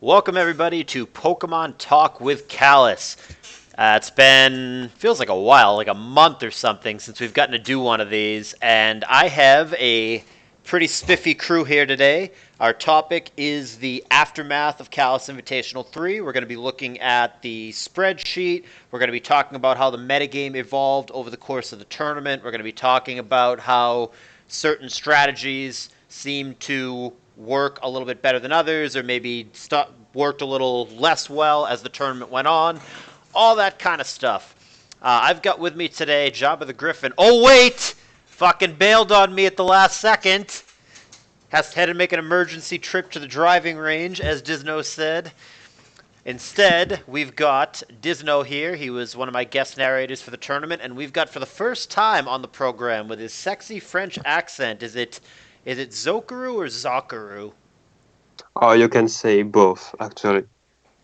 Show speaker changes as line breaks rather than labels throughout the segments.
Welcome everybody to Pokemon Talk with Callous. Feels like a while, like a month or something, since we've gotten to do one of these, and I have a pretty spiffy crew here today. Our topic is the aftermath of CALLOUS Invitational 3. We're going to be looking at the spreadsheet. We're going to be talking about how the metagame evolved over the course of the tournament. We're going to be talking about how certain strategies seem to work a little bit better than others, or maybe worked a little less well as the tournament went on. All that kind of stuff. I've got with me today Jabba the Griffin. Oh, wait! Fucking bailed on me at the last second. Had to make an emergency trip to the driving range, as Dizno said. Instead, we've got Dizno here. He was one of my guest narrators for the tournament, and we've got for the first time on the program with his sexy French accent. Is it Zokuru or Zokuru?
Oh, you can say both, actually.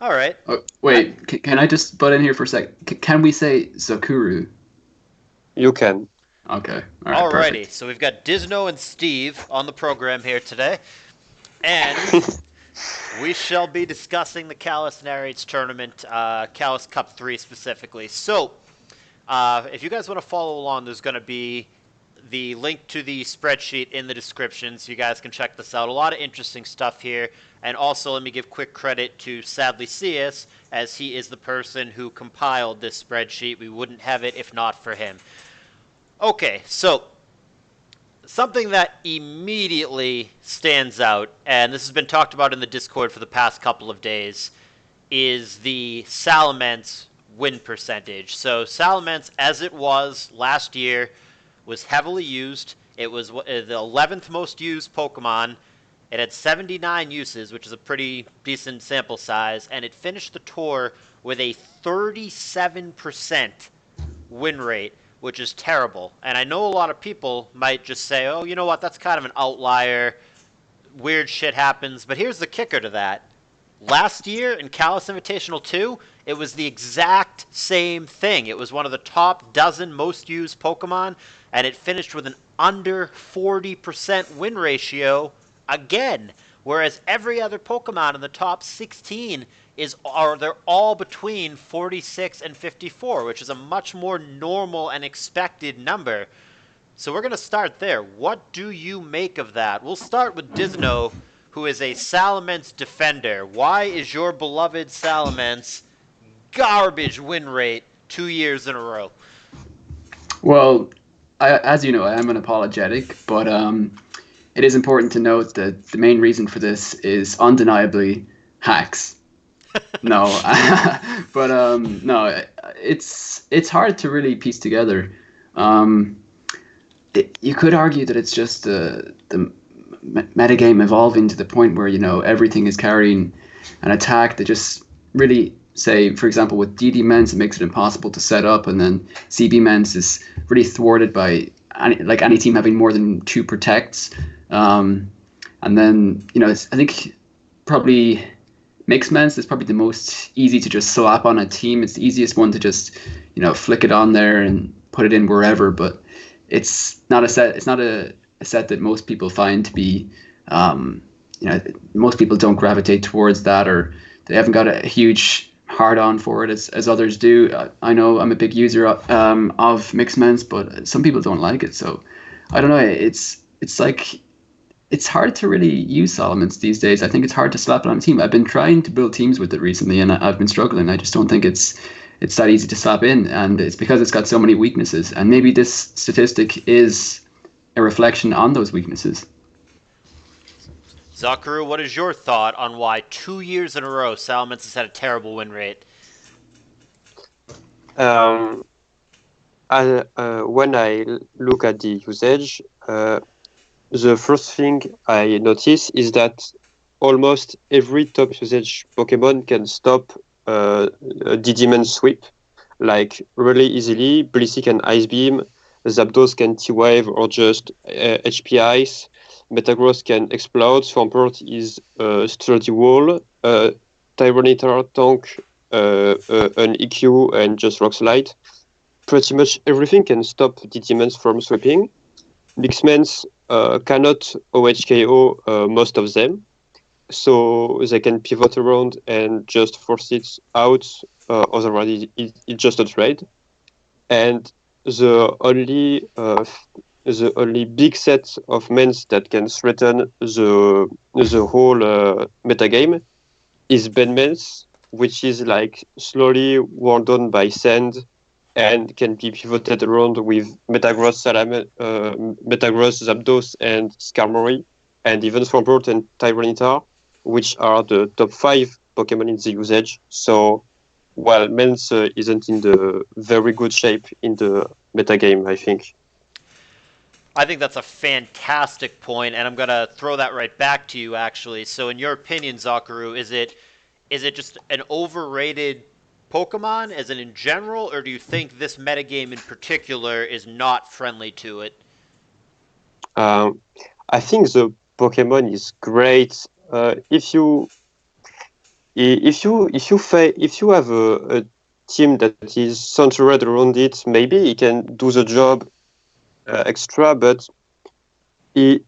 All right.
Oh, wait, can I just butt in here for a sec? Can we say Zokuru?
You can.
Okay.
Alrighty.
Perfect.
So we've got Dizno and Steve on the program here today, and we shall be discussing the CALLOUS Narrates tournament, CALLOUS Cup 3 specifically. So, if you guys want to follow along, there's going to be the link to the spreadsheet in the description, so you guys can check this out. A lot of interesting stuff here. And also, let me give quick credit to Sadly CS, as he is the person who compiled this spreadsheet. We wouldn't have it if not for him. Okay, so something that immediately stands out, and this has been talked about in the Discord for the past couple of days, is the Salamence win percentage. So Salamence, as it was last year, was heavily used. It was the 11th most used Pokemon. It had 79 uses, which is a pretty decent sample size, and it finished the tour with a 37% win rate, which is terrible. And I know a lot of people might just say, oh, you know what, that's kind of an outlier, weird shit happens, but here's the kicker to that. Last year in CALLOUS Invitational 2, it was the exact same thing. It was one of the top dozen most used Pokemon, and it finished with an under 40% win ratio again, whereas every other Pokemon in the top 16 they're all between 46 and 54, which is a much more normal and expected number. So we're going to start there. What do you make of that? We'll start with Dizno, who is a Salamence defender. Why is your beloved Salamence garbage win rate 2 years in a row?
Well, as you know, I am unapologetic, but it is important to note that the main reason for this is undeniably hacks. No, but no, it's hard to really piece together. You could argue that it's just the metagame evolving to the point where, you know, everything is carrying an attack that just really, say, for example, with DD Mens, it makes it impossible to set up, and then CB Mens is really thwarted by any team having more than 2 protects. And then, you know, I think probably Mixed Mens is probably the most easy to just slap on a team. It's the easiest one to just, you know, flick it on there and put it in wherever. But it's not a set. It's not a set that most people find to be, you know, most people don't gravitate towards that, or they haven't got a huge hard-on for it as others do. I know I'm a big user of Mixed Mens, but some people don't like it. So I don't know. It's like, it's hard to really use Salamence these days. I think it's hard to slap it on a team. I've been trying to build teams with it recently, and I've been struggling. I just don't think it's that easy to slap in, and it's because it's got so many weaknesses. And maybe this statistic is a reflection on those weaknesses.
Zokuru, what is your thought on why 2 years in a row Salamence has had a terrible win rate?
When I look at the usage, the first thing I notice is that almost every top usage Pokemon can stop DD Mens sweep, like really easily. Blissey can Ice Beam, Zapdos can T-Wave or just HP Ice, Metagross can Explode, Swampert is Sturdy Wall, Tyranitar tank an EQ and just Rock Slide. Pretty much everything can stop DD Mens from sweeping. Mixed Mens cannot OHKO most of them. so they can pivot around and just force it out. Otherwise, it's just a trade. And the only big set of mans that can threaten the whole metagame is Benmans, which is like slowly worn down by sand and can be pivoted around with Metagross, Metagross, Zapdos, and Skarmory, and even Swampert and Tyranitar, which are the top 5 Pokemon in the usage. So, while Mans isn't in the very good shape in the metagame, I think.
I think that's a fantastic point, and I'm gonna throw that right back to you, actually. So, in your opinion, Zokuru, is it just an overrated Pokemon as in general, or do you think this metagame in particular is not friendly to it?
Um, I think the Pokemon is great. If you have a team that is centered around it, maybe it can do the job extra. But it,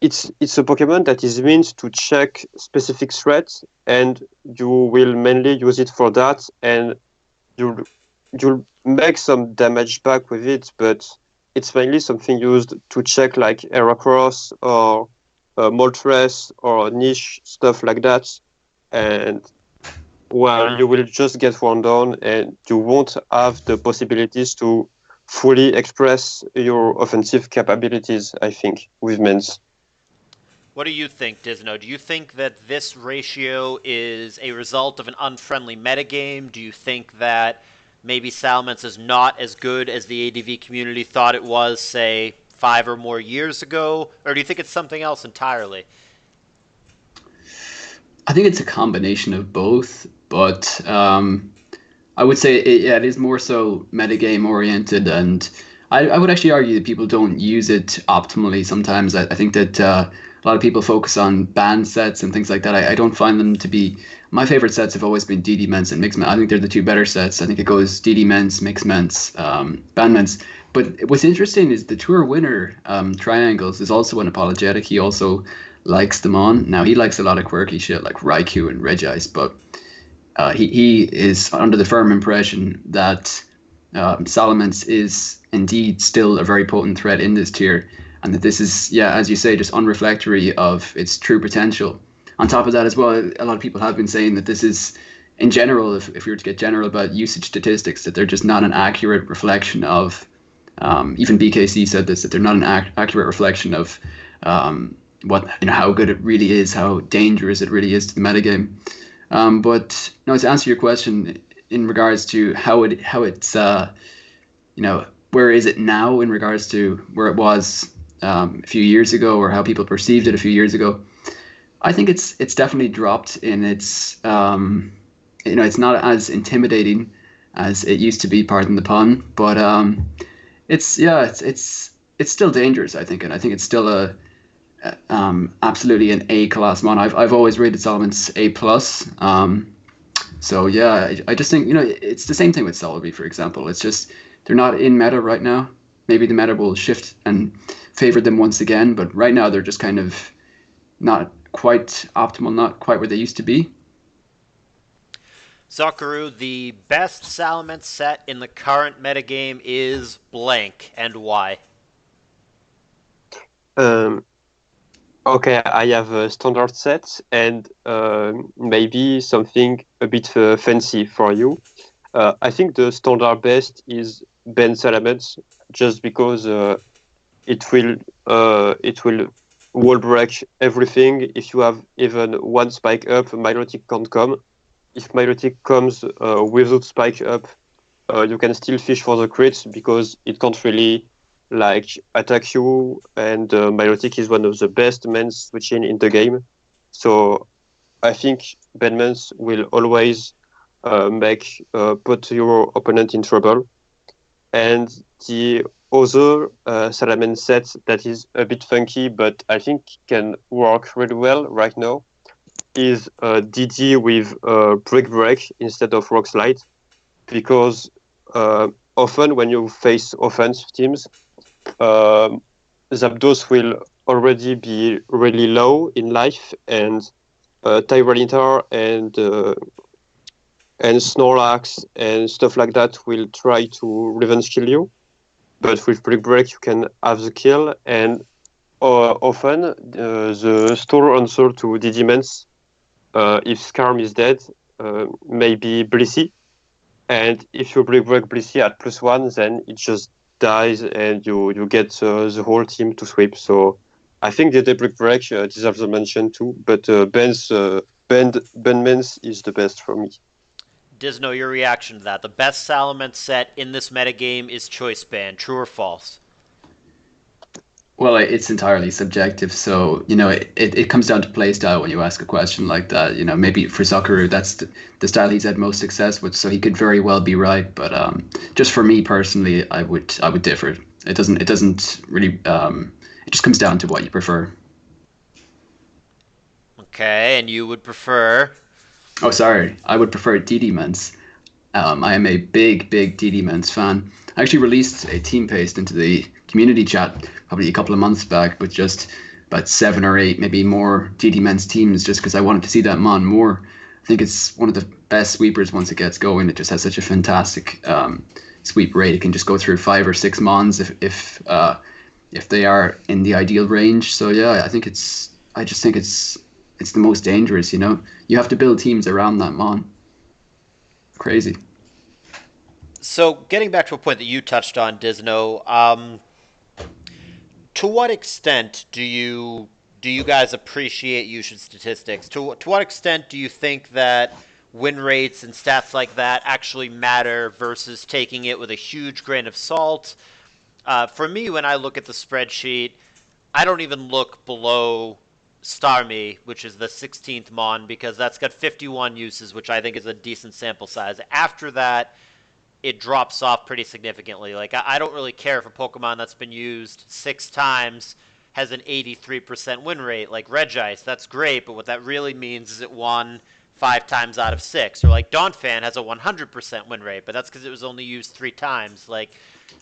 it's a Pokemon that is meant to check specific threats, and you will mainly use it for that, and you'll you'll make some damage back with it, but it's mainly something used to check like Heracross or Moltres or niche stuff like that. And well, you will just get worn down, and you won't have the possibilities to fully express your offensive capabilities, I think, with Mens.
What do you think, Dizno? Do you think that this ratio is a result of an unfriendly metagame? Do you think that maybe Salamence is not as good as the ADV community thought it was, say, 5 or more years ago? Or do you think it's something else entirely?
I think it's a combination of both, but I would say it is more so metagame oriented, and I would actually argue that people don't use it optimally sometimes. I think that a lot of people focus on band sets and things like that. I don't find them to be. My favorite sets have always been DD Ments and Mix Ments. I think they're the two better sets. I think it goes DD Ments, Mix Ments, Band Ments. But what's interesting is the tour winner, Triangles, is also an apologetic. He also likes them on. Now, he likes a lot of quirky shit like Raikou and Regice, but he is under the firm impression that Salamence is indeed still a very potent threat in this tier, and that this is, yeah, as you say, just unreflectory of its true potential. On top of that as well, a lot of people have been saying that this is, in general, if we were to get general about usage statistics, that they're just not an accurate reflection of, even BKC said this, that they're not an accurate reflection of how good it really is, how dangerous it really is to the metagame. But no, to answer your question in regards to how it's where is it now in regards to where it was a few years ago, or how people perceived it a few years ago, I think it's definitely dropped in its it's not as intimidating as it used to be, pardon the pun, but it's still dangerous, I think, and I think it's still a absolutely an A class mon. I've always rated Salamence A plus. So yeah, I just think it's the same thing with Celebi, for example. It's just they're not in meta right now. Maybe the meta will shift and favor them once again, but right now they're just kind of not quite optimal, not quite where they used to be.
Zokuru, the best Salamence set in the current metagame is blank, and why?
Okay, I have a standard set and maybe something a bit fancy for you. I think the standard best is Ben Salamence, just because it will wall break everything. If you have even one spike up, Milotic can't come. If Milotic comes without spike up, you can still fish for the crits because it can't really attack you, and Milotic is one of the best men switching in the game. So I think Benmans will always put your opponent in trouble. And the other Salamence set that is a bit funky, but I think can work really well right now, is DD with Brick Break instead of Rock Slide, because often when you face offensive teams, Zapdos will already be really low in life, and Tyranitar and Snorlax and stuff like that will try to revenge kill you. But with Brick Break, you can have the kill, and often the store answer to Didimens, if Skarm is dead, maybe Blissey. And if you Brick Break Blissey at +1, then it just dies and you get the whole team to sweep. So I think the Brick Break deserves a mention too, but Benmans is the best for me.
Dizno, your reaction to that. The best Salamence set in this metagame is Choice Band. True or false?
Well, it's entirely subjective. So, it comes down to play style when you ask a question like that. Maybe for Zokuru, that's the style he's had most success with, so he could very well be right. But just for me personally, I would differ. It doesn't really, it just comes down to what you prefer.
Okay, and you would prefer?
Oh, sorry. I would prefer Didimens. I am a big Didimens fan. I actually released a team paste into the community chat probably a couple of months back with just about 7 or 8, maybe more Didimens teams, just because I wanted to see that mon more. I think it's one of the best sweepers once it gets going. It just has such a fantastic sweep rate. It can just go through 5 or 6 mons if they are in the ideal range. So yeah, I just think it's the most dangerous. You have to build teams around that mon. Crazy.
So, getting back to a point that you touched on, Dizno, to what extent do you guys appreciate usage statistics? To what extent do you think that win rates and stats like that actually matter versus taking it with a huge grain of salt? For me, when I look at the spreadsheet, I don't even look below Starmie, which is the 16th Mon, because that's got 51 uses, which I think is a decent sample size. After that, it drops off pretty significantly. Like, I don't really care if a Pokemon that's been used 6 times has an 83% win rate, like Regice. That's great, but what that really means is it won 5 times out of 6. Or like Donphan has a 100% win rate, but that's because it was only used 3 times. Like,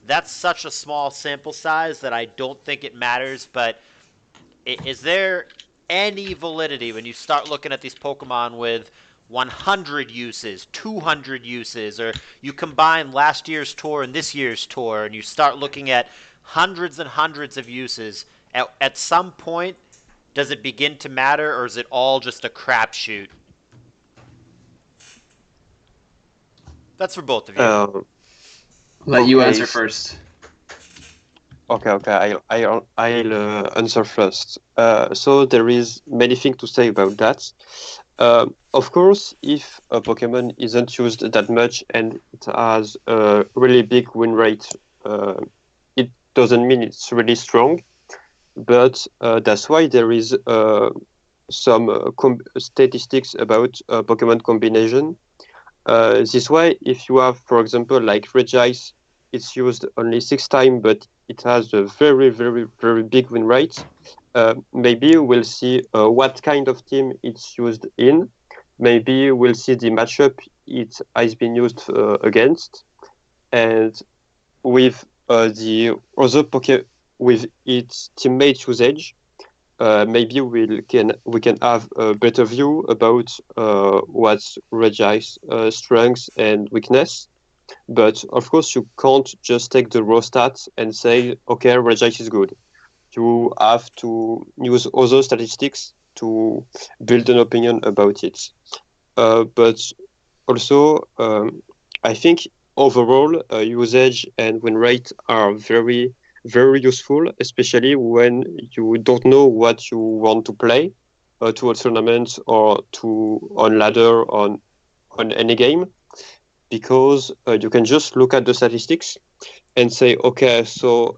that's such a small sample size that I don't think it matters, but is there any validity when you start looking at these Pokemon with 100 uses, 200 uses, or you combine last year's tour and this year's tour, and you start looking at hundreds and hundreds of uses, at some point, does it begin to matter, or is it all just a crapshoot? That's for both of you.
Let you answer first.
Okay. I'll answer first. So there is many things to say about that. Of course, if a Pokemon isn't used that much and it has a really big win rate, it doesn't mean it's really strong. But that's why there is some statistics about Pokemon combination. This way, if you have, for example, like Regice, it's used only 6 times, but it has a very, very, very big win rate. Maybe we'll see what kind of team it's used in. Maybe we'll see the matchup it has been used against. And with the other Pokemon, with its teammate usage, maybe we can have a better view about what's Regice's strengths and weakness. But of course, you can't just take the raw stats and say, okay, Regice is good. You have to use other statistics to build an opinion about it. But also, I think overall, usage and win rate are very, very useful, especially when you don't know what you want to play to a tournament or on ladder on any game. Because you can just look at the statistics and say, okay, so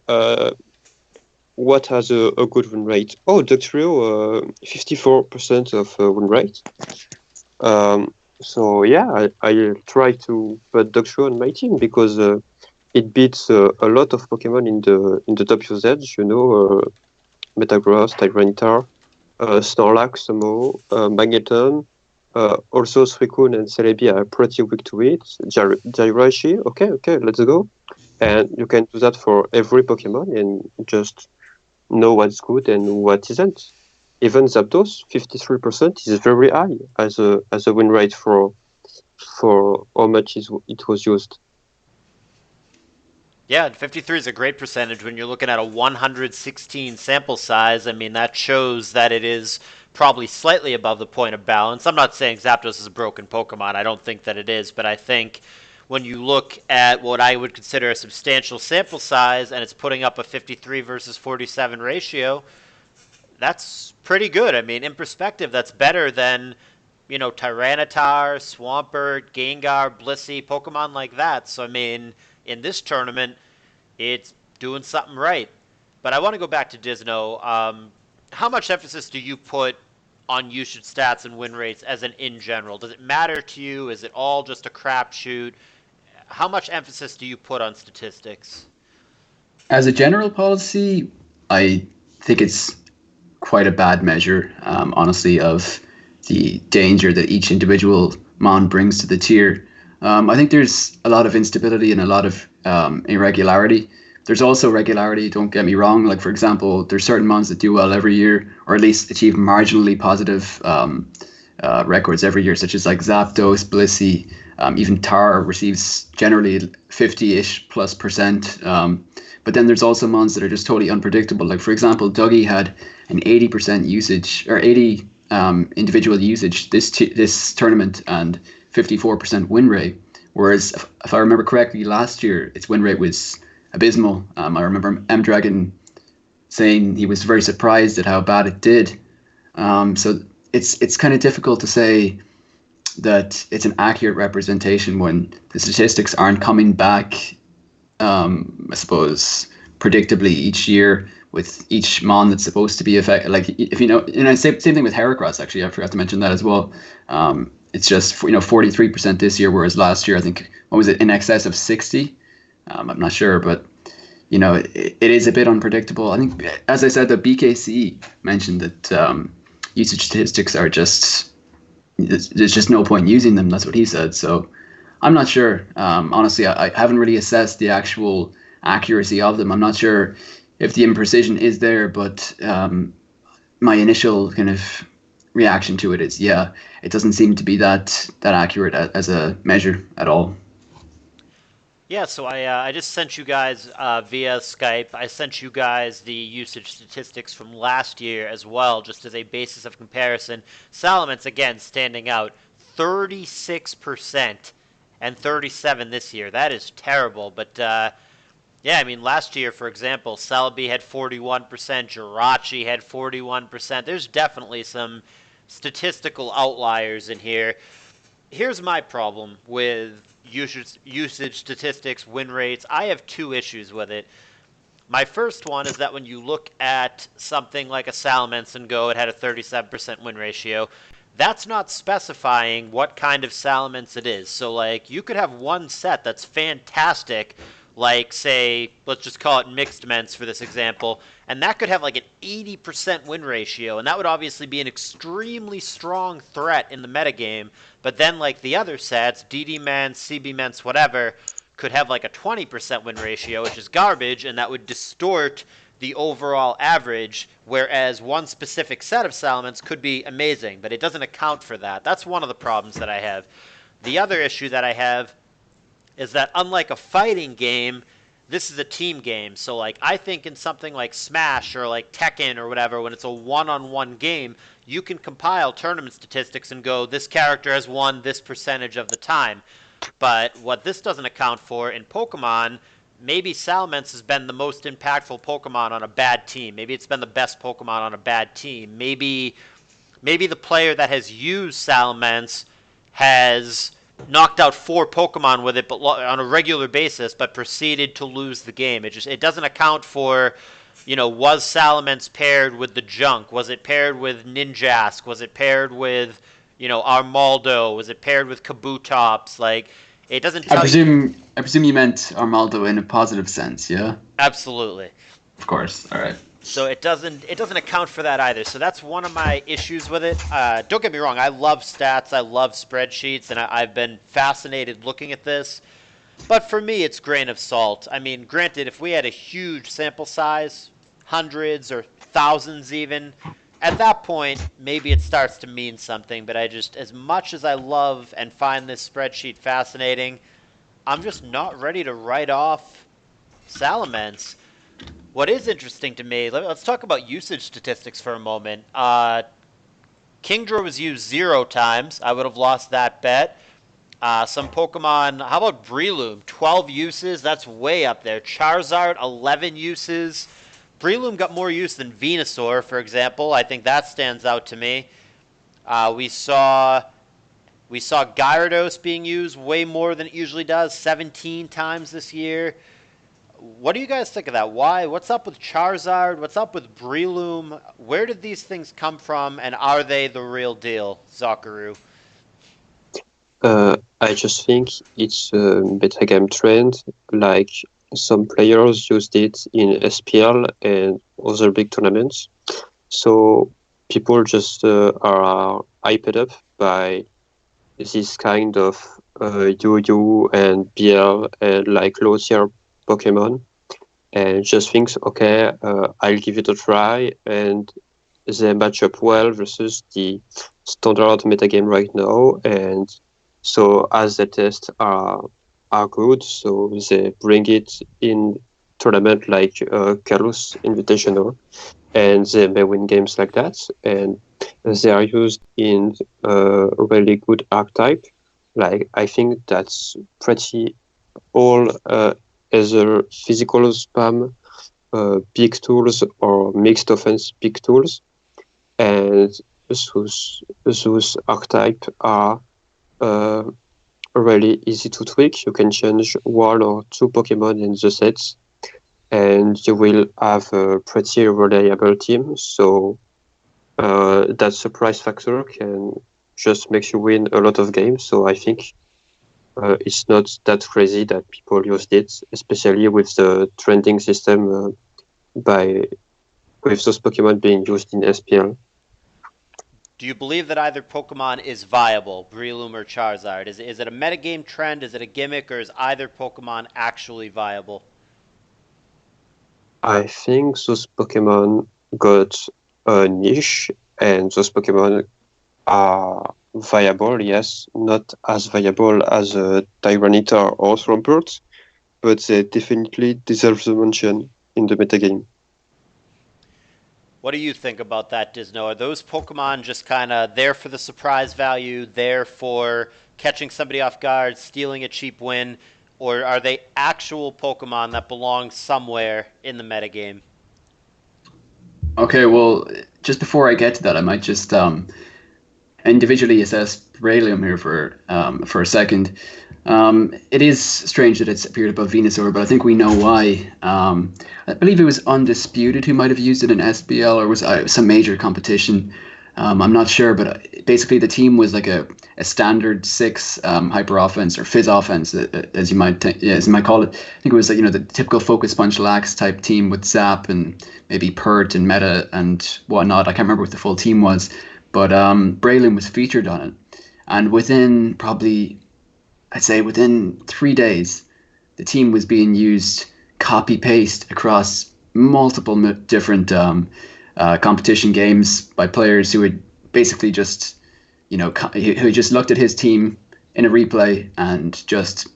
what has a good win rate? Oh, Dugtrio, 54% of win rate. So yeah, I try to put Dugtrio on my team because it beats a lot of Pokemon in the top usage. Metagross, Tyranitar, Snorlax, Samo, Magneton. Also, Suicune and Celebi are pretty weak to it. Jirachi, okay, let's go. And you can do that for every Pokemon and just know what's good and what isn't. even Zapdos, 53% is very high as a win rate for how much it was used.
Yeah, and 53 is a great percentage when you're looking at a 116 sample size. I mean, that shows that it is probably slightly above the point of balance. I'm not saying Zapdos is a broken Pokemon. I don't think that it is, but I think when you look at what I would consider a substantial sample size and it's putting up a 53 versus 47 ratio, that's pretty good. I mean, in perspective, that's better than, Tyranitar, Swampert, Gengar, Blissey, Pokemon like that. So, I mean, in this tournament, it's doing something right. But I want to go back to Dizno. How much emphasis do you put on usage stats and win rates as an in general? Does it matter to you? Is it all just a crapshoot? How much emphasis do you put on statistics?
As a general policy, I think it's quite a bad measure, honestly, of the danger that each individual mon brings to the tier. I think there's a lot of instability and a lot of irregularity. There's also regularity, don't get me wrong. Like, for example, there's certain mons that do well every year, or at least achieve marginally positive records every year, such as like Zapdos, Blissey, even Tar receives generally 50-ish plus percent. But then there's also mons that are just totally unpredictable. Like, for example, Dougie had an 80% usage, or 80 individual usage this tournament, and 54% win rate. Whereas, if I remember correctly, last year its win rate was abysmal. I remember M Dragon saying he was very surprised at how bad it did. So it's kind of difficult to say that it's an accurate representation when the statistics aren't coming back, I suppose, predictably each year with each mon that's supposed to be affected. Like, if same thing with Heracross, actually, I forgot to mention that as well. It's just 43% this year, whereas last year I think, what was it, in excess of 60? I'm not sure, but it is a bit unpredictable. I think, as I said, the BKC mentioned that usage statistics are just, there's just no point using them. That's what he said. So I'm not sure. Honestly, I haven't really assessed the actual accuracy of them. I'm not sure if the imprecision is there, but my initial kind of reaction to it is, yeah, it doesn't seem to be that accurate as a measure at all.
Yeah, so I just sent you guys via Skype. I sent you guys the usage statistics from last year as well, just as a basis of comparison. Salamence, again, standing out 36% and 37 this year. That is terrible, but yeah, I mean, last year, for example, Celebi had 41%, Jirachi had 41%. There's definitely some statistical outliers in here. Here's my problem with usage statistics, win rates. I have two issues with it. My first one is that when you look at something like a Salamence and go, it had a 37% win ratio. That's not specifying what kind of Salamence it is. So, like, you could have one set that's fantastic, like, say, let's just call it mixed ments for this example, and that could have like an 80% win ratio, and that would obviously be an extremely strong threat in the metagame. But then, like, the other sets, DD ments, CB ments, whatever, could have like a 20% win ratio, which is garbage, and that would distort the overall average, whereas one specific set of Salamence could be amazing, but it doesn't account for that. That's one of the problems that I have. The other issue that I have is that, unlike a fighting game, this is a team game. So, like, I think in something like Smash or like Tekken or whatever, when it's a one-on-one game, you can compile tournament statistics and go, this character has won this percentage of the time. But what this doesn't account for in Pokemon, maybe Salamence has been the most impactful Pokemon on a bad team. Maybe it's been the best Pokemon on a bad team. Maybe the player that has used Salamence has knocked out 4 Pokemon with it, but on a regular basis, but proceeded to lose the game. It doesn't account for, was Salamence paired with the Junk? Was it paired with Ninjask? Was it paired with, Armaldo? Was it paired with Kabutops? Like, it doesn't tell you.
I presume you meant Armaldo in a positive sense, yeah?
Absolutely.
Of course. All right.
So it doesn't account for that either. So that's one of my issues with it. Don't get me wrong, I love stats, I love spreadsheets, and I've been fascinated looking at this. But for me, it's grain of salt. I mean, granted, if we had a huge sample size, hundreds or thousands even, at that point, maybe it starts to mean something, but as much as I love and find this spreadsheet fascinating, I'm just not ready to write off Salamence. What is interesting to me, let's talk about usage statistics for a moment. Kingdra was used 0 times. I would have lost that bet. Some Pokemon, how about Breloom? 12 uses, that's way up there. Charizard, 11 uses. Breloom got more use than Venusaur, for example. I think that stands out to me. We saw Gyarados being used way more than it usually does, 17 times this year. What do you guys think of that? Why? What's up with Charizard? What's up with Breloom? Where did these things come from, and are they the real deal, Zokuru?
I just think it's a metagame trend. Like some players used it in SPL and other big tournaments. So people just are hyped up by this kind of UU and BL and like low tier Pokemon, and just thinks, okay, I'll give it a try, and they match up well versus the standard metagame right now, and so as the tests are good, so they bring it in tournament like CALLOUS Invitational, and they may win games like that, and they are used in a really good archetype. Like, I think that's pretty all either physical spam, big tools, or mixed offense big tools, and those archetype are really easy to tweak. You can change 1 or 2 Pokemon in the sets, and you will have a pretty reliable team. So that surprise factor can just make you win a lot of games. So I think it's not that crazy that people used it, especially with the trending system with those Pokemon being used in SPL.
Do you believe that either Pokemon is viable, Breloom or Charizard? Is it a metagame trend, is it a gimmick, or is either Pokemon actually viable?
I think those Pokemon got a niche, and those Pokemon are viable, yes. Not as viable as a Tyranitar or Swampert, but they definitely deserve the mention in the metagame.
What do you think about that, Dizno? Are those Pokemon just kind of there for the surprise value, there for catching somebody off guard, stealing a cheap win, or are they actual Pokemon that belong somewhere in the metagame?
Okay, well, just before I get to that, I might just individually assess Breloom here for a second. It is strange that it's appeared above Venusaur, but I think we know why. I believe it was Undisputed who might have used it in SBL, or was some major competition. I'm not sure, but basically the team was like a standard 6 hyper offense or fizz offense, as you might call it. I think it was like, the typical Focus Punch Lax type team with Zap and maybe Pert and Meta and whatnot. I can't remember what the full team was, but Breloom was featured on it, and within 3 days, the team was being used copy paste across multiple different competition games by players who had basically just, who just looked at his team in a replay and just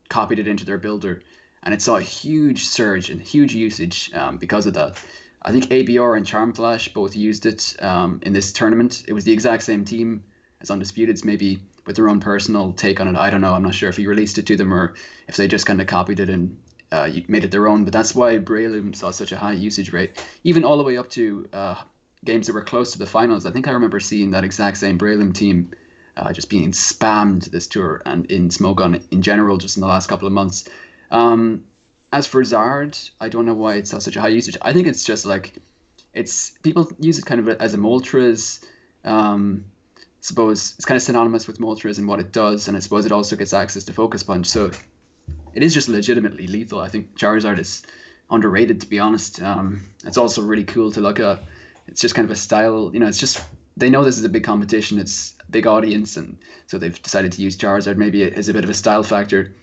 copied it into their builder. And it saw a huge surge and huge usage because of that. I think ABR and Charmflash both used it in this tournament. It was the exact same team as Undisputed's, maybe with their own personal take on it. I don't know. I'm not sure if he released it to them or if they just kind of copied it and made it their own. But that's why Breloom saw such a high usage rate, even all the way up to games that were close to the finals. I think I remember seeing that exact same Breloom team just being spammed this tour and in Smogon in general just in the last couple of months. As for Zard, I don't know why it saw such a high usage. I think it's just like people use it kind of as a Moltres. Suppose it's kind of synonymous with Moltres and what it does, and I suppose it also gets access to Focus Punch, so it is just legitimately lethal. I think Charizard is underrated, to be honest. It's also really cool to look at. It's just kind of a style, it's just, they know this is a big competition, it's a big audience, and so they've decided to use Charizard maybe as a bit of a style factor.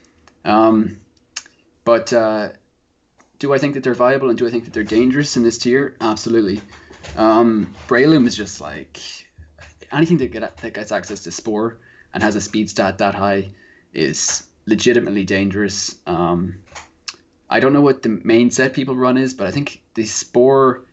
But do I think that they're viable and do I think that they're dangerous in this tier? Absolutely. Braylon is just like anything that gets access to Spore and has a speed stat that high is legitimately dangerous. I don't know what the main set people run is, but I think the Spore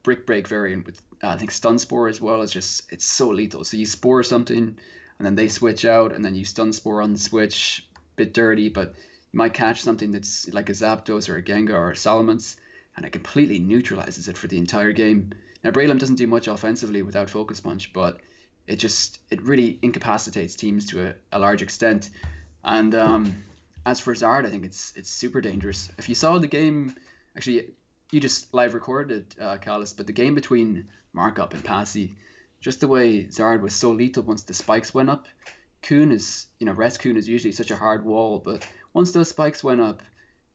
Brick Break variant with I think Stun Spore as well is just it's so lethal. So you Spore something, and then they switch out, and then you Stun Spore on the switch. Bit dirty, but you might catch something that's like a Zapdos or a Gengar or a Salamence, and it completely neutralizes it for the entire game. Now Braylon doesn't do much offensively without Focus Punch, but it really incapacitates teams to a large extent. And as for Zard, I think it's super dangerous. If you saw the game, actually, you just live recorded Callous, but the game between Markup and Passy, just the way Zard was so lethal once the spikes went up. Kuhn is, Rest Kuhn is usually such a hard wall, but once those spikes went up,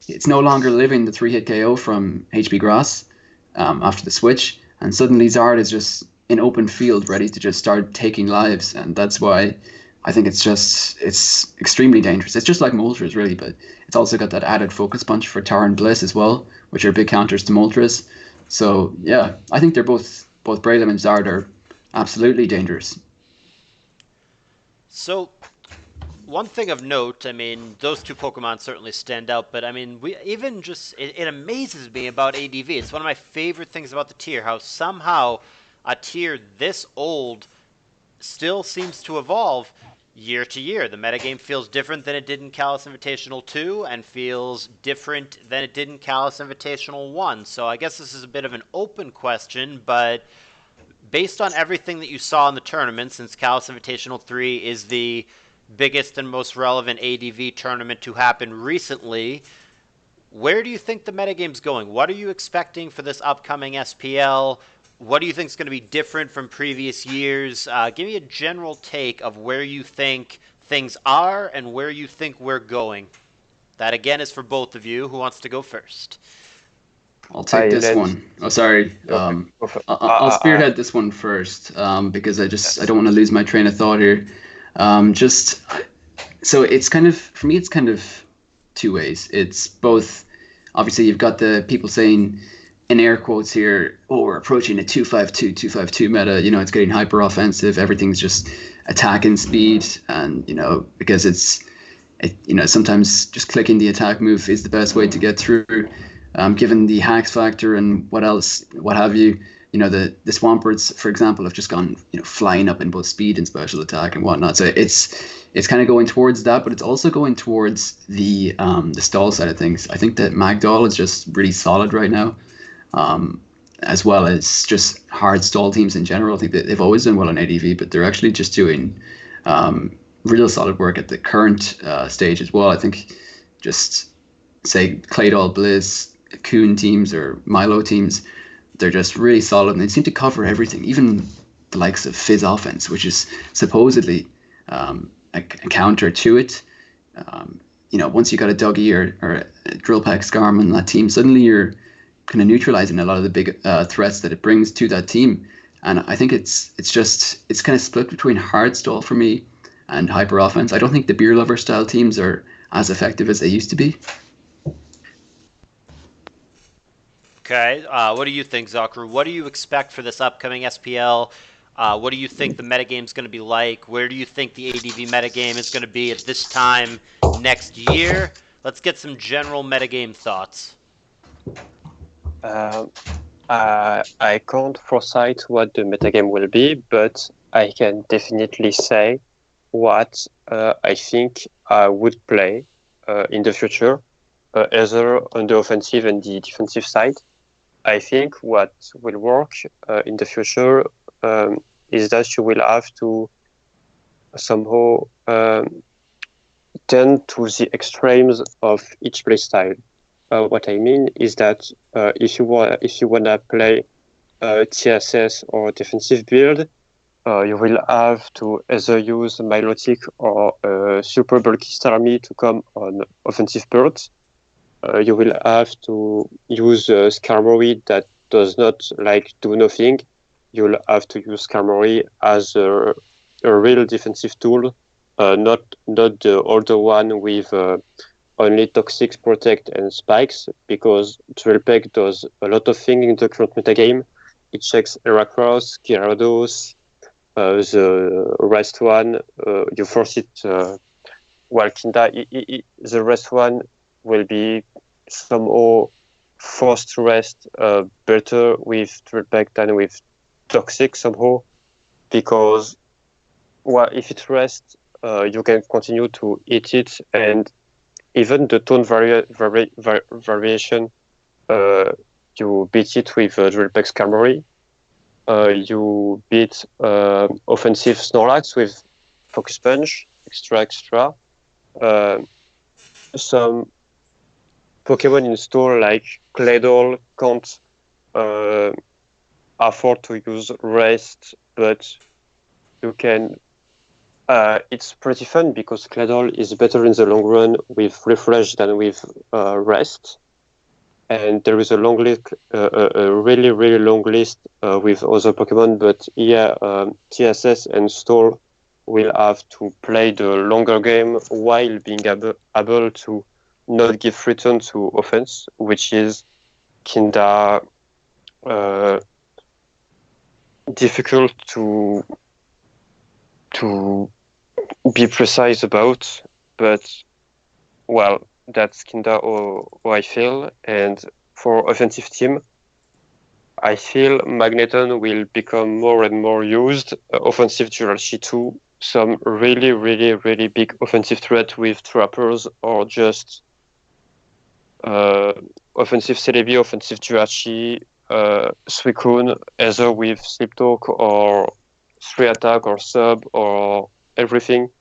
it's no longer living the 3-hit KO from HP Grass after the switch, and suddenly Zard is just in open field, ready to just start taking lives, and that's why I think it's extremely dangerous. It's just like Moltres, really, but it's also got that added Focus Punch for Tar and Bliss as well, which are big counters to Moltres. So, yeah, I think they're both Braylon and Zard are absolutely dangerous.
So, one thing of note, I mean, those two Pokemon certainly stand out, but I mean, it amazes me about ADV. It's one of my favorite things about the tier, how somehow a tier this old still seems to evolve year to year. The metagame feels different than it did in CALLOUS Invitational 2 and feels different than it did in CALLOUS Invitational 1. So I guess this is a bit of an open question, but based on everything that you saw in the tournament, since CALLOUS Invitational 3 is the biggest and most relevant ADV tournament to happen recently, where do you think the metagame's going? What are you expecting for this upcoming SPL? What do you think is going to be different from previous years? Give me a general take of where you think things are and where you think we're going. That, again, is for both of you. Who wants to go first?
I'll take this one. Oh, sorry. I'll spearhead this one first because I don't want to lose my train of thought here. So it's kind of, for me, it's kind of two ways. It's both, obviously, you've got the people saying, in air quotes here, oh, we're approaching a 2-5-2 meta. It's getting hyper offensive. Everything's just attack and speed. And, because sometimes just clicking the attack move is the best way to get through. Given the hacks factor and what have you, the Swamperts, for example, have just gone, flying up in both speed and special attack and whatnot. So it's kind of going towards that, but it's also going towards the stall side of things. I think that Magdoll is just really solid right now, as well as just hard stall teams in general. I think that they've always done well on ADV, but they're actually just doing real solid work at the current stage as well. I think just say Claydol, Blizz, Kuhn teams or Milo teams, they're just really solid and they seem to cover everything, even the likes of Fizz Offense, which is supposedly a counter to it. Once you got a Dougie or a Drill Pack Scarm on that team, suddenly you're kind of neutralizing a lot of the big threats that it brings to that team. And I think it's kind of split between hard stall for me and hyper offense. I don't think the Beer Lover style teams are as effective as they used to be.
Okay, what do you think, Zokuru? What do you expect for this upcoming SPL? What do you think the metagame is going to be like? Where do you think the ADV metagame is going to be at this time next year? Let's get some general metagame thoughts.
I can't foresee what the metagame will be, but I can definitely say what I think I would play in the future, either on the offensive and the defensive side. I think what will work in the future is that you will have to somehow tend to the extremes of each play style. What I mean is that if you wanna play TSS or defensive build, you will have to either use Milotic or Super Bulky Starmie to come on offensive birds. You will have to use Skarmory that does not do nothing. You'll have to use Skarmory as a real defensive tool, not the older one with only Toxic, Protect, and Spikes, because Drillpeck does a lot of things in the current metagame, it checks Heracross, Gyarados, the rest one, you force it, while Kinda, the rest one will be somehow forced to rest better with Drillback than with Toxic somehow, because if it rests, you can continue to hit it, and even the tone variation, you beat it with Drillback's Camry. You beat offensive Snorlax with Focus Punch, extra. Some Pokemon in store like Claydol can't afford to use Rest, but you can. It's pretty fun because Claydol is better in the long run with Refresh than with Rest. And there is a long list, a really, really long list with other Pokemon. But yeah, TSS and Stall will have to play the longer game while being able to not give return to offense, which is kinda difficult to be precise about. But well, that's kinda how I feel. And for offensive team, I feel Magneton will become more and more used. Offensive Jirachi 2, some really, really, really big offensive threat with Trappers, or just offensive Celebi, offensive Jirachi, Suicune, either with Sleep Talk or 3 attack or sub or everything.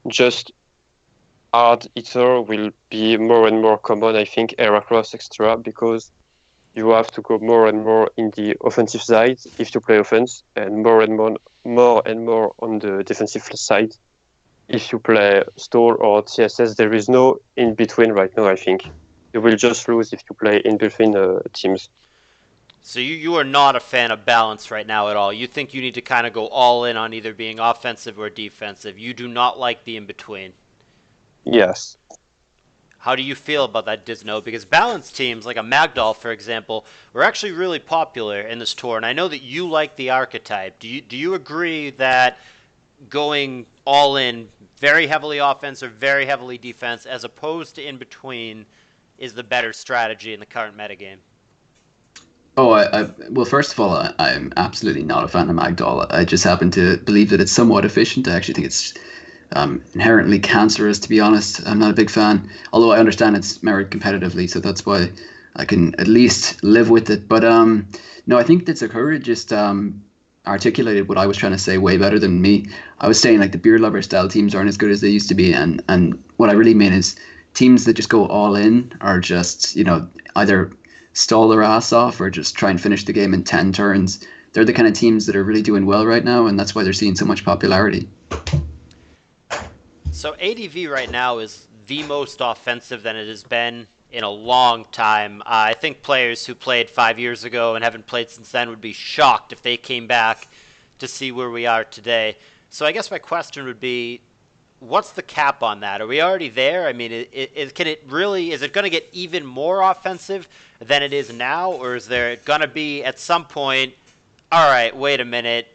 Just hard hitter will be more and more common, I think, Heracross extra, because you have to go more and more in the offensive side if you play offense, and more and more on the defensive side if you play Stall or TSS. There is no in between right now, I think. You will just lose if you play in between teams.
So you are not a fan of balance right now at all. You think you need to kind of go all in on either being offensive or defensive. You do not like the in-between.
Yes.
How do you feel about that, Dizno? Because balanced teams, like a Magdal, for example, were actually really popular in this tour, and I know that you like the archetype. Do you agree that going all in, very heavily offense or very heavily defense, as opposed to in between, is the better strategy in the current metagame?
Oh, well, first of all, I'm absolutely not a fan of Magdal. I just happen to believe that it's somewhat efficient. I actually think it's inherently cancerous, to be honest. I'm not a big fan, although I understand it's merit competitively, so that's why I can at least live with it. But no, I think that Zokuru just articulated what I was trying to say way better than me. I was saying like the beer lover style teams aren't as good as they used to be, and what I really mean is teams that just go all in are just, either stall their ass off or just try and finish the game in 10 turns. They're the kind of teams that are really doing well right now, and that's why they're seeing so much popularity.
So ADV right now is the most offensive than it has been in a long time. I think players who played 5 years ago and haven't played since then would be shocked if they came back to see where we are today. So I guess my question would be, what's the cap on that? Are we already there? I mean, is it going to get even more offensive than it is now? Or is there going to be at some point, all right, wait a minute,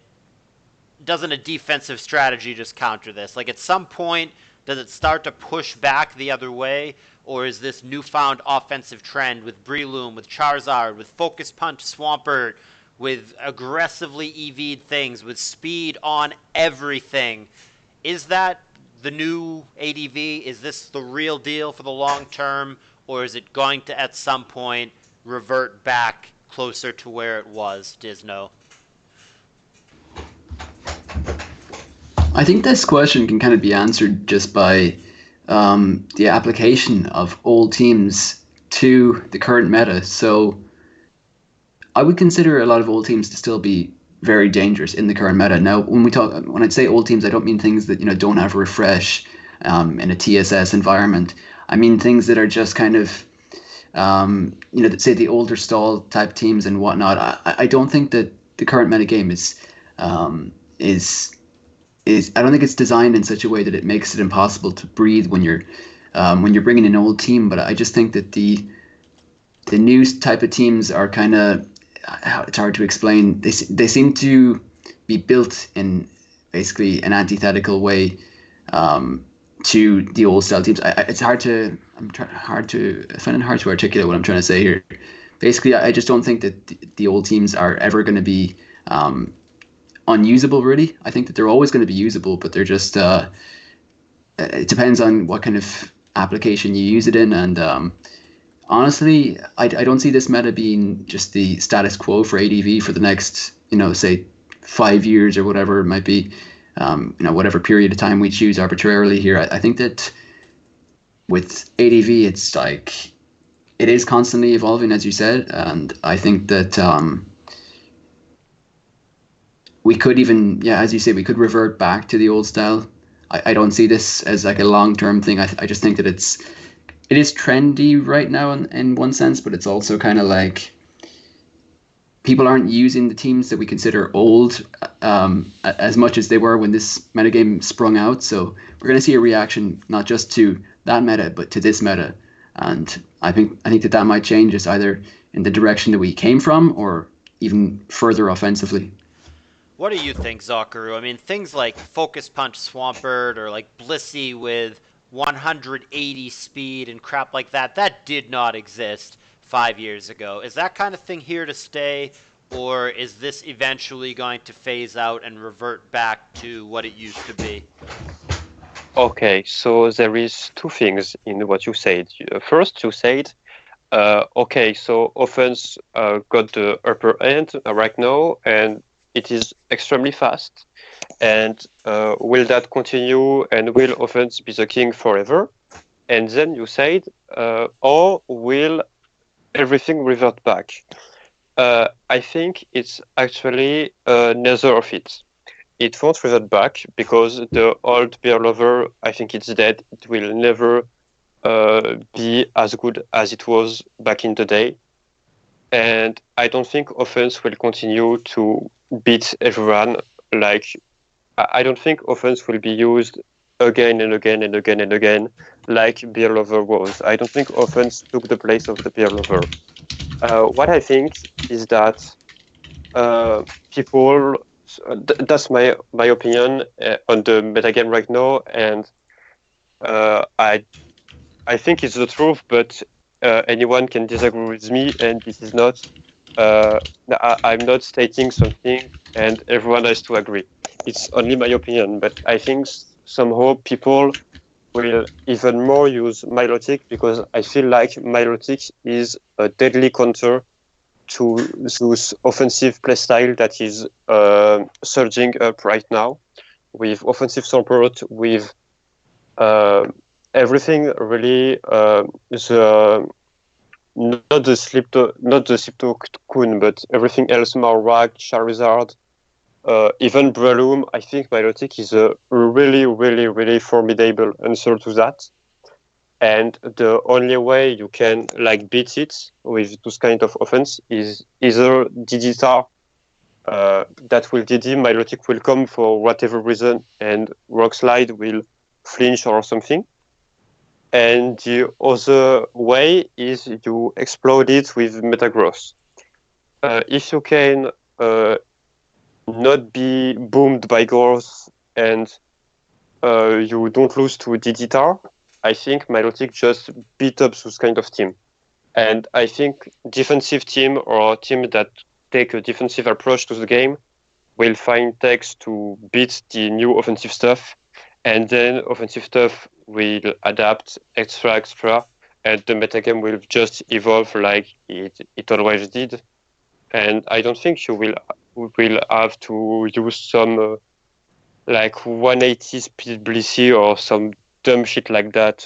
doesn't a defensive strategy just counter this? Like at some point, does it start to push back the other way? Or is this newfound offensive trend with Breloom, with Charizard, with Focus Punch Swampert, with aggressively EV'd things, with speed on everything, is that the new ADV? Is this the real deal for the long term, or is it going to at some point revert back closer to where it was, Dizno?
I think this question can kind of be answered just by the application of old teams to the current meta. So I would consider a lot of old teams to still be very dangerous in the current meta. Now, when I say old teams, I don't mean things that don't have a refresh in a TSS environment. I mean things that are just kind of that say the older stall type teams and whatnot. I don't think that the current metagame is I don't think it's designed in such a way that it makes it impossible to breathe when you're bringing an old team. But I just think that the new type of teams are kind of it's hard to explain. They seem to be built in basically an antithetical way to the old style teams. It's hard to I find it hard to articulate what I'm trying to say here. Basically, I just don't think that the old teams are ever going to be unusable. Really, I think that they're always going to be usable, but they're just it depends on what kind of application you use it in. And honestly, I don't see this meta being just the status quo for ADV for the next, say 5 years or whatever it might be. Whatever period of time we choose arbitrarily here. I think that with ADV, it's like it is constantly evolving, as you said, and I think that we could even, as you say, we could revert back to the old style. I don't see this as like a long-term thing. I just think that it is trendy right now in one sense, but it's also kind of like people aren't using the teams that we consider old as much as they were when this metagame sprung out. So we're going to see a reaction not just to that meta, but to this meta. And I think that might change us either in the direction that we came from or even further offensively.
What do you think, Zokuru? I mean, things like Focus Punch Swampert or like Blissey with 180 speed and crap like that did not exist 5 years ago. Is that kind of thing here to stay, or is this eventually going to phase out and revert back to what it used to be?
Okay, so there is two things in what you said. First, you said, okay, so offense got the upper hand right now, and it is extremely fast. And will that continue, and will offense be the king forever? And then you said, or will everything revert back? I think it's actually neither of it. It won't revert back because the old beer lover, I think it's dead. It will never be as good as it was back in the day. And I don't think offense will continue to beat everyone. Like, I don't think offense will be used again and again and again and again like beer lover was. I don't think offense took the place of the beer lover. What I think is that people, that's my opinion on the metagame right now, and I think it's the truth, but anyone can disagree with me, and this is not, I'm not stating something and everyone has to agree. It's only my opinion, but I think somehow people will even more use Milotic because I feel like Milotic is a deadly counter to this offensive playstyle that is surging up right now with offensive support, with everything really not the Slipto-kun, but everything else, Marwag, Charizard, even Breloom. I think Milotic is a really, really, really formidable answer to that. And the only way you can beat it with this kind of offense is either DD-tar that will DD, Milotic will come for whatever reason, and Rock Slide will flinch or something. And the other way is you explode it with Metagross. If you can not be boomed by growth and you don't lose to DD-tar, I think Milotic just beat up this kind of team. And I think defensive team or team that take a defensive approach to the game will find techs to beat the new offensive stuff. And then offensive stuff will adapt extra, and the metagame will just evolve like it always did. And I don't think you will have to use some 180 speed Blissey or some dumb shit like that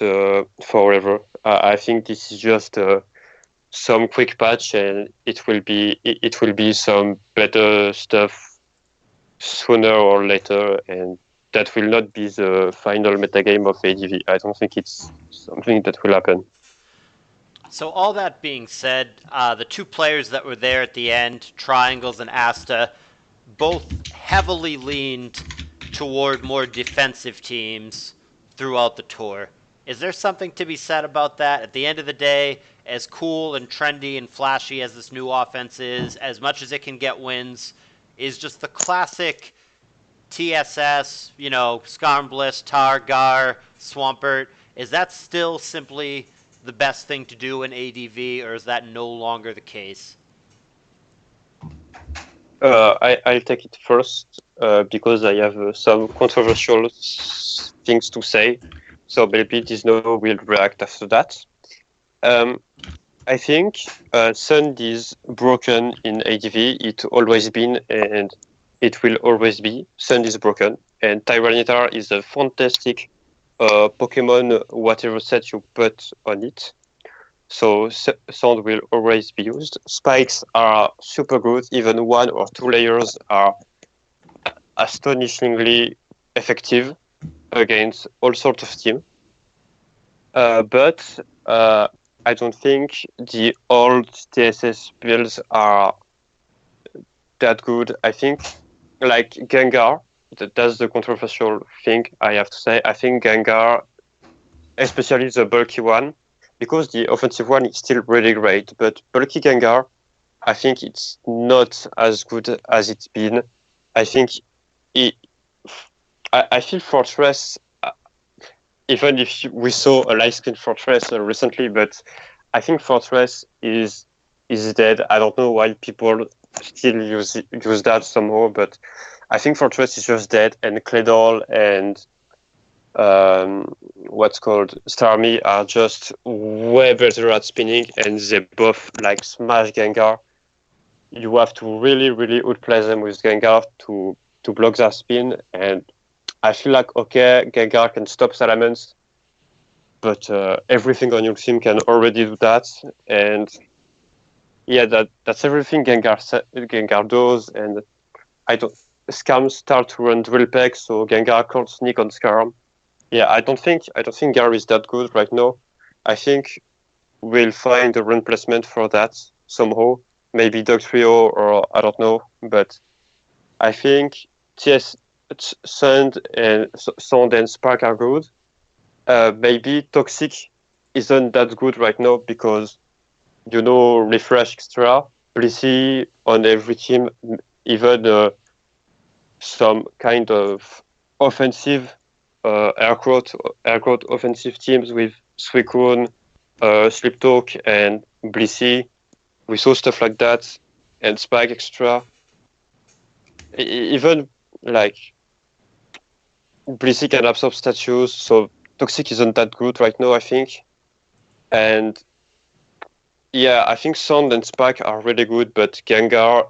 forever. I think this is just some quick patch, and it will be some better stuff sooner or later, and that will not be the final metagame of ADV. I don't think it's something that will happen.
So all that being said, the two players that were there at the end, Triangles and Asta, both heavily leaned toward more defensive teams throughout the tour. Is there something to be said about that? At the end of the day, as cool and trendy and flashy as this new offense is, as much as it can get wins, is just the classic TSS, Skarmbliss, Targar, Swampert. Is that still simply the best thing to do in ADV, or is that no longer the case?
I'll take it first because I have some controversial things to say. So maybe Dizno will react after that. I think Sund is broken in ADV. It always been and it will always be. Sund is broken. And Tyranitar is a fantastic Pokemon, whatever set you put on it. So Sand will always be used. Spikes are super good. Even 1 or 2 layers are astonishingly effective against all sorts of teams. But I don't think the old TSS builds are that good. I think, like Gengar, that's the controversial thing I have to say. I think Gengar, especially the bulky one, because the offensive one is still really great, but bulky Gengar, I think it's not as good as it's been. I think I feel Fortress, even if we saw a light skin Fortress recently, but I think Fortress is dead. I don't know why people still use that somehow, but I think Fortress is just dead, and Claydol and what's called Starmie are just way better at spinning, and they both like smash Gengar. You have to really, really outplay them with Gengar to block their spin, and I feel like, okay, Gengar can stop Salamence, but everything on your team can already do that, and yeah, that's everything Gengar does, and Skarm start to run Drill Peck, so Gengar can't sneak on Skarm. Yeah, I don't think Gar is that good right now. I think we'll find a replacement for that somehow. Maybe Dog Trio, or I don't know. But I think Sand and Spark are good. Maybe Toxic isn't that good right now because, Refresh Extra, Blissey on every team, even some kind of offensive air quote offensive teams with Suicune, Sleep Talk, and Blissey. We saw stuff like that, and Spike Extra. Even like Blissey can absorb statues, so Toxic isn't that good right now, I think. And yeah, I think Sand and Spike are really good, but Gengar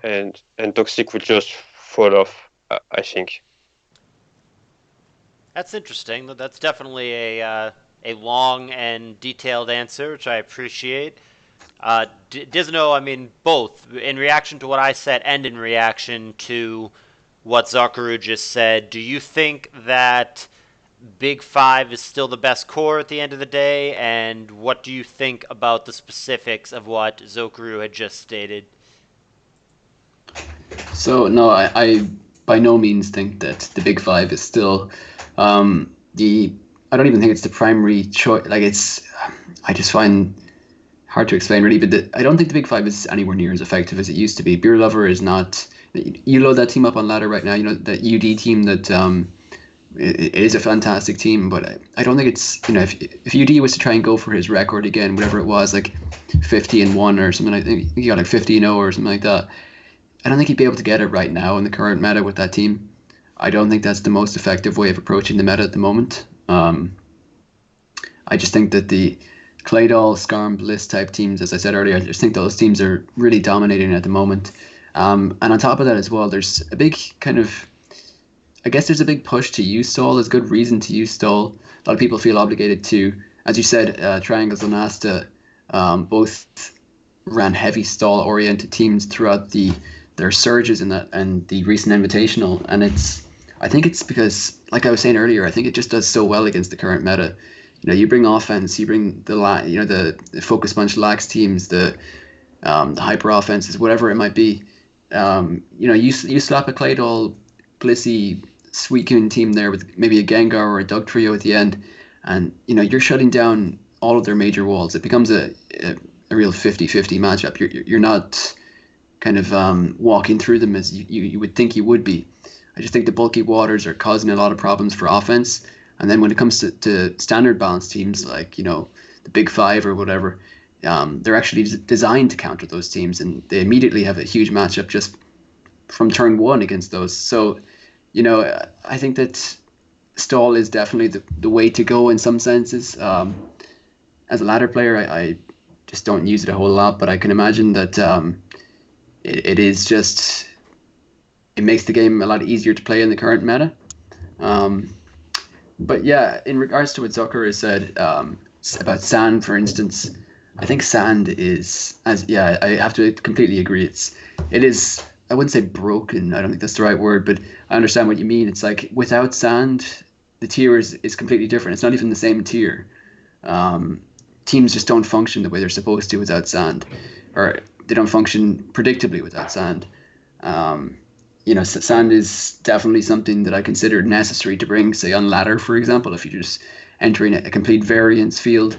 and Toxic will just fall off, I think.
That's interesting. That's definitely a long and detailed answer, which I appreciate. Dizno, both in reaction to what I said and in reaction to what Zokuru just said, do you think that Big 5 is still the best core at the end of the day? And what do you think about the specifics of what Zokuru had just stated?
So, no, I by no means think that the Big 5 is still I don't even think it's the primary choice. Like, I just find hard to explain really, but I don't think the Big 5 is anywhere near as effective as it used to be. Beer Lover is not. You load that team up on ladder right now. That UD team that it is a fantastic team, but I don't think it's if UD was to try and go for his record again, whatever it was, like 50-1 or something. I think he got like 50-0 or something like that. I don't think he'd be able to get it right now in the current meta with that team. I don't think that's the most effective way of approaching the meta at the moment. I just think that the Claydol, Skarm, Bliss type teams, as I said earlier, I just think those teams are really dominating at the moment. And on top of that as well, there's a big there's a big push to use stall. There's good reason to use stall. A lot of people feel obligated to, as you said, Triangles and Asta both ran heavy stall-oriented teams throughout their surges in that and the recent invitational, and I think it's because, like I was saying earlier, I think it just does so well against the current meta. You bring offense, you bring the focus punch lax teams, the hyper offenses, whatever it might be. You slap a Claydol, Blissey, Suicune team there with maybe a Gengar or a Dug Trio at the end, and you're shutting down all of their major walls. It becomes a a real 50-50 matchup. You're not kind of walking through them as you would think you would be. I just think the bulky waters are causing a lot of problems for offense. And then when it comes to standard balance teams like, the Big Five or whatever, they're actually designed to counter those teams, and they immediately have a huge matchup just from turn one against those. So, I think that stall is definitely the way to go in some senses. As a ladder player, I just don't use it a whole lot, but I can imagine that it is just, it makes the game a lot easier to play in the current meta. But yeah, in regards to what Zokuru said about sand, for instance, I think sand is, I have to completely agree. It is, I wouldn't say broken, I don't think that's the right word, but I understand what you mean. It's like without sand, the tier is completely different. It's not even the same tier. Teams just don't function the way they're supposed to without sand, or they don't function predictably without sand. Sand is definitely something that I consider necessary to bring, say, on ladder, for example, if you're just entering a complete variance field,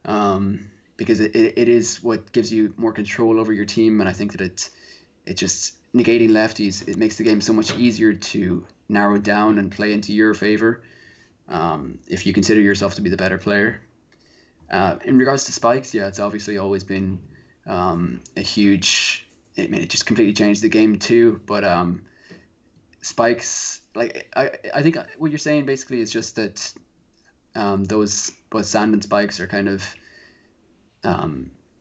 because it is what gives you more control over your team, and I think that it just negating lefties, it makes the game so much easier to narrow down and play into your favor if you consider yourself to be the better player. In regards to spikes, it's obviously always been a huge. It just completely changed the game too. But spikes, like I think what you're saying basically is just that those both sand and spikes are kind of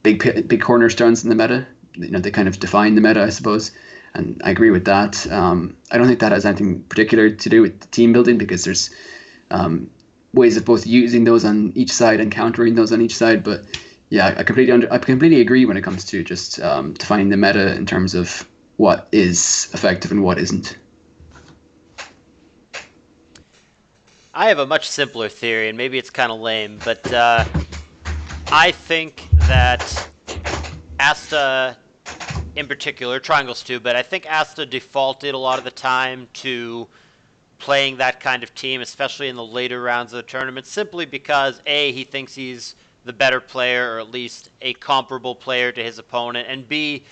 big cornerstones in the meta. They kind of define the meta, I suppose, and I agree with that. I don't think that has anything particular to do with the team building, because there's ways of both using those on each side and countering those on each side. But yeah, I completely agree when it comes to just defining the meta in terms of what is effective and what isn't.
I have a much simpler theory, and maybe it's kind of lame, but I think that Asta, in particular, Triangles too, but I think Asta defaulted a lot of the time to playing that kind of team, especially in the later rounds of the tournament, simply because A, he thinks he's the better player, or at least a comparable player to his opponent, and B,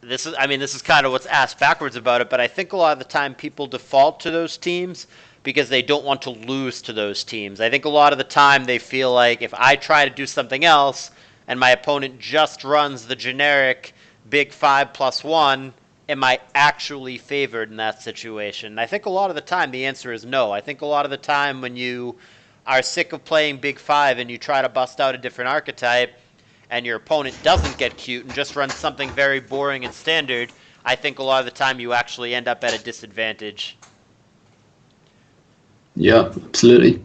this is kind of what's asked backwards about it, but I think a lot of the time people default to those teams because they don't want to lose to those teams. I think a lot of the time they feel like if I try to do something else and my opponent just runs the generic Big 5+1, am I actually favored in that situation? And I think a lot of the time the answer is no. I think a lot of the time when you are sick of playing Big 5 and you try to bust out a different archetype and your opponent doesn't get cute and just runs something very boring and standard, I think a lot of the time you actually end up at a disadvantage.
Yeah, absolutely.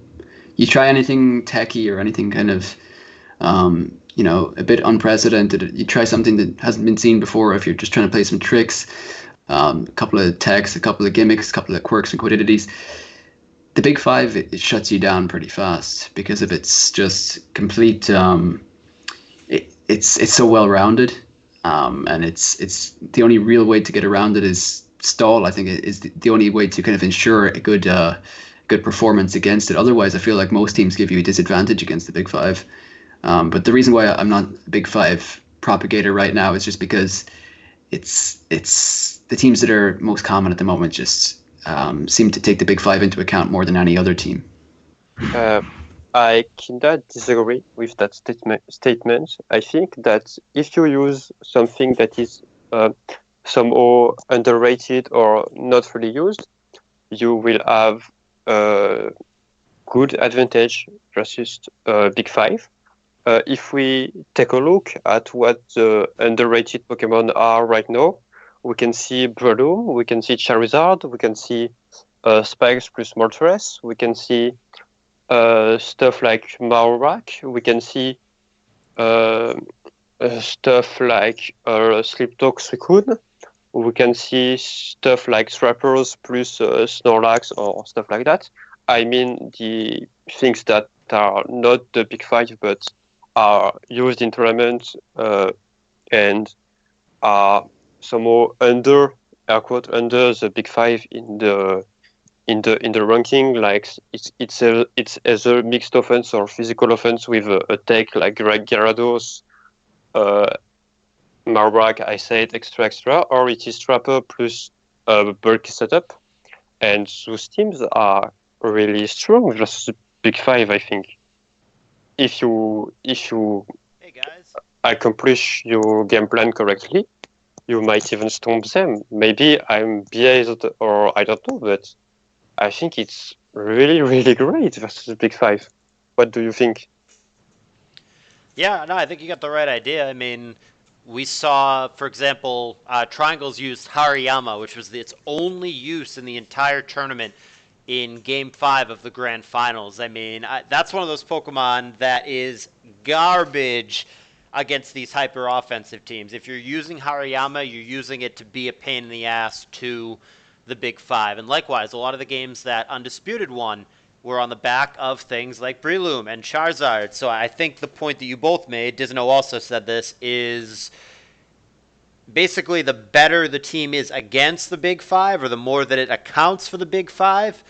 You try anything techie or anything kind of a bit unprecedented. You try something that hasn't been seen before. If you're just trying to play some tricks, a couple of techs, a couple of gimmicks, a couple of quirks and quiddities, the Big 5, it shuts you down pretty fast because of its just complete. It's so well rounded, and it's the only real way to get around it is stall. I think it is the only way to kind of ensure a good performance against it. Otherwise, I feel like most teams give you a disadvantage against the Big 5. But the reason why I'm not a Big 5 propagator right now is just because it's the teams that are most common at the moment just seem to take the Big 5 into account more than any other team.
I cannot disagree with that statement. I think that if you use something that is somehow underrated or not really used, you will have a good advantage versus Big 5. If we take a look at what the underrated Pokemon are right now, we can see Breloom, we can see Charizard, we can see Spikes plus Moltres, we can see stuff like Marowak, we can see stuff like Sliptalk Suicune, we can see stuff like Thrappers plus Snorlax or stuff like that. I mean the things that are not the Big 5 but are used in tournaments and are somehow under, air quote, under the Big 5 in the ranking. Like it's either mixed offense or physical offense with a tech like Gyarados Marbrack, I said extra, or it is Trapper plus bulky setup. And those teams are really strong versus the Big Five, I think. If you
Hey guys.
accomplish your game plan correctly, you might even stomp them. Maybe I'm biased or I don't know, but I think it's really, really great versus the Big Five. What do you think?
Yeah, no, I think you got the right idea. I mean, we saw, for example, Triangles used Hariyama, which was its only use in the entire tournament in Game 5 of the Grand Finals. I mean, that's one of those Pokemon that is garbage against these hyper-offensive teams. If you're using Hariyama, you're using it to be a pain in the ass to the Big Five. And likewise, a lot of the games that Undisputed won were on the back of things like Breloom and Charizard. So I think the point that you both made, Dizno also said this, is basically the better the team is against the Big Five, or the more that it accounts for the Big Five,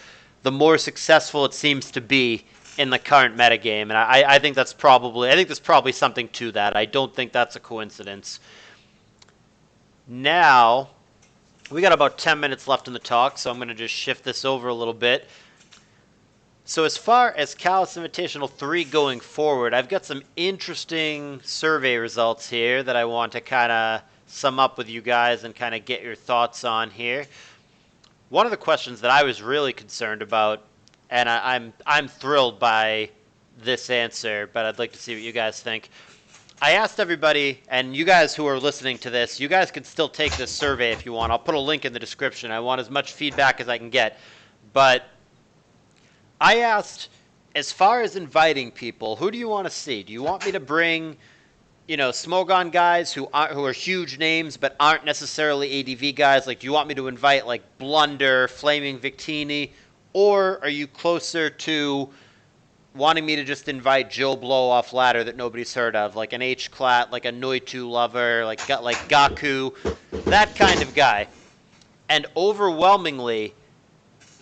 the more successful it seems to be in the current metagame. And I think there's probably something to that. I don't think that's a coincidence. Now, we got about 10 minutes left in the talk, so I'm going to just shift this over a little bit. So as far as CALLOUS Invitational 3 going forward, I've got some interesting survey results here that I want to kind of sum up with you guys and kind of get your thoughts on here. One of the questions that I was really concerned about, and I'm thrilled by this answer, but I'd like to see what you guys think. I asked everybody, and you guys who are listening to this, you guys can still take this survey if you want. I'll put a link in the description. I want as much feedback as I can get. But I asked, as far as inviting people, who do you want to see? Do you want me to bring, Smogon guys who are huge names but aren't necessarily ADV guys? Like, do you want me to invite, like, Blunder, Flaming Victini? Or are you closer to wanting me to just invite Joe Blow off ladder that nobody's heard of, like an H-Clat, like a Noitu lover, like Gaku, that kind of guy? And overwhelmingly,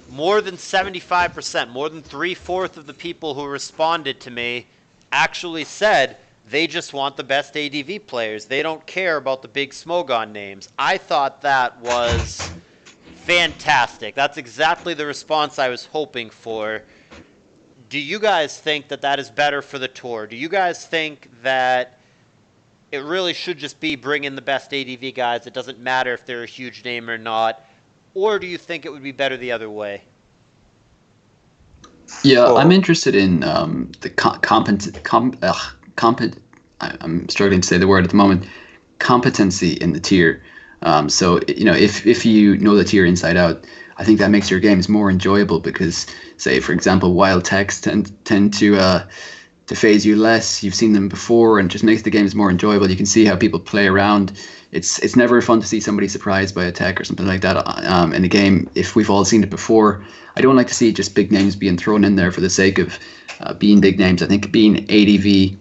more than 75%, more than 3/4 of the people who responded to me actually said they just want the best ADV players. They don't care about the big Smogon names. I thought that was fantastic. That's exactly the response I was hoping for. Do you guys think that that is better for the tour? Do you guys think that it really should just be bring in the best ADV guys? It doesn't matter if they're a huge name or not. Or do you think it would be better the other way?
Yeah, I'm interested in the I'm struggling to say the word at the moment. Competency in the tier. So if you know the tier inside out, I think that makes your games more enjoyable because, say, for example, wild techs tend to phase you less. You've seen them before, and just makes the games more enjoyable. You can see how people play around. It's never fun to see somebody surprised by a tech or something like that in a game. If we've all seen it before, I don't like to see just big names being thrown in there for the sake of being big names. I think being ADV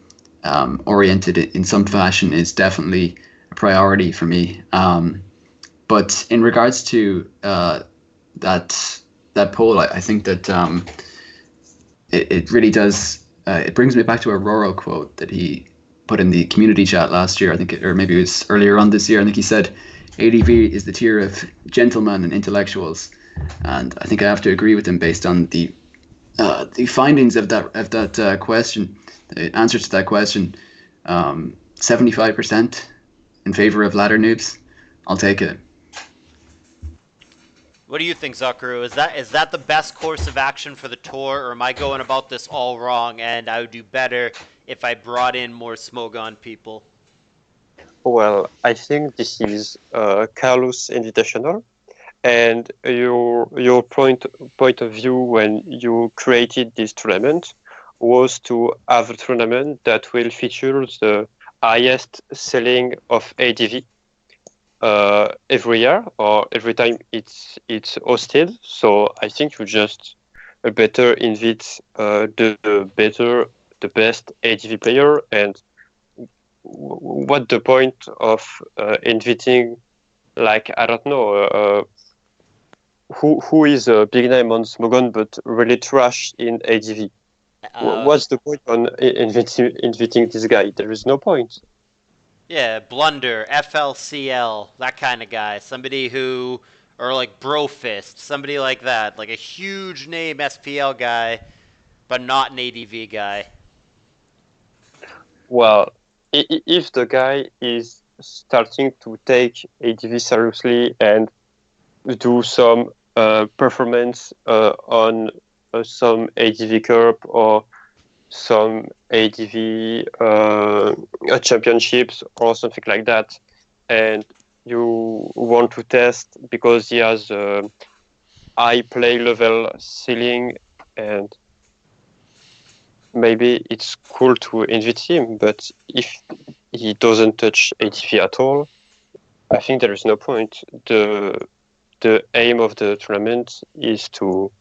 oriented in some fashion is definitely a priority for me. But in regards to that poll, I think that it really does. It brings me back to a Roro quote that he put in the community chat last year. I think, or maybe it was earlier on this year. I think he said, "ADV is the tier of gentlemen and intellectuals," and I think I have to agree with him based on the findings of that question, the answer to that question. 75% in favor of ladder noobs. I'll take it.
What do you think, Zokuru? Is that the best course of action for the tour, or am I going about this all wrong and I would do better if I brought in more Smogon people?
Well, I think this is CALLOUS Invitational, and your point of view when you created this tournament was to have a tournament that will feature the highest selling of ADV every year or every time it's hosted. So I think you just better invite the best ADV player. And what the point of inviting, like, I don't know, who is a big name on Smogon but really trash in ADV? What's the point on inviting this guy? There is no point.
Yeah, Blunder, FLCL, that kind of guy. Somebody who, or like Brofist, somebody like that. Like a huge name SPL guy, but not an ADV guy.
Well, if the guy is starting to take ADV seriously and do some performance on some ADV Cup or some ADV championships or something like that, and you want to test because he has a high play level ceiling, and maybe it's cool to invite him, but if he doesn't touch ATV at all, I think there is no point. The aim of the tournament is to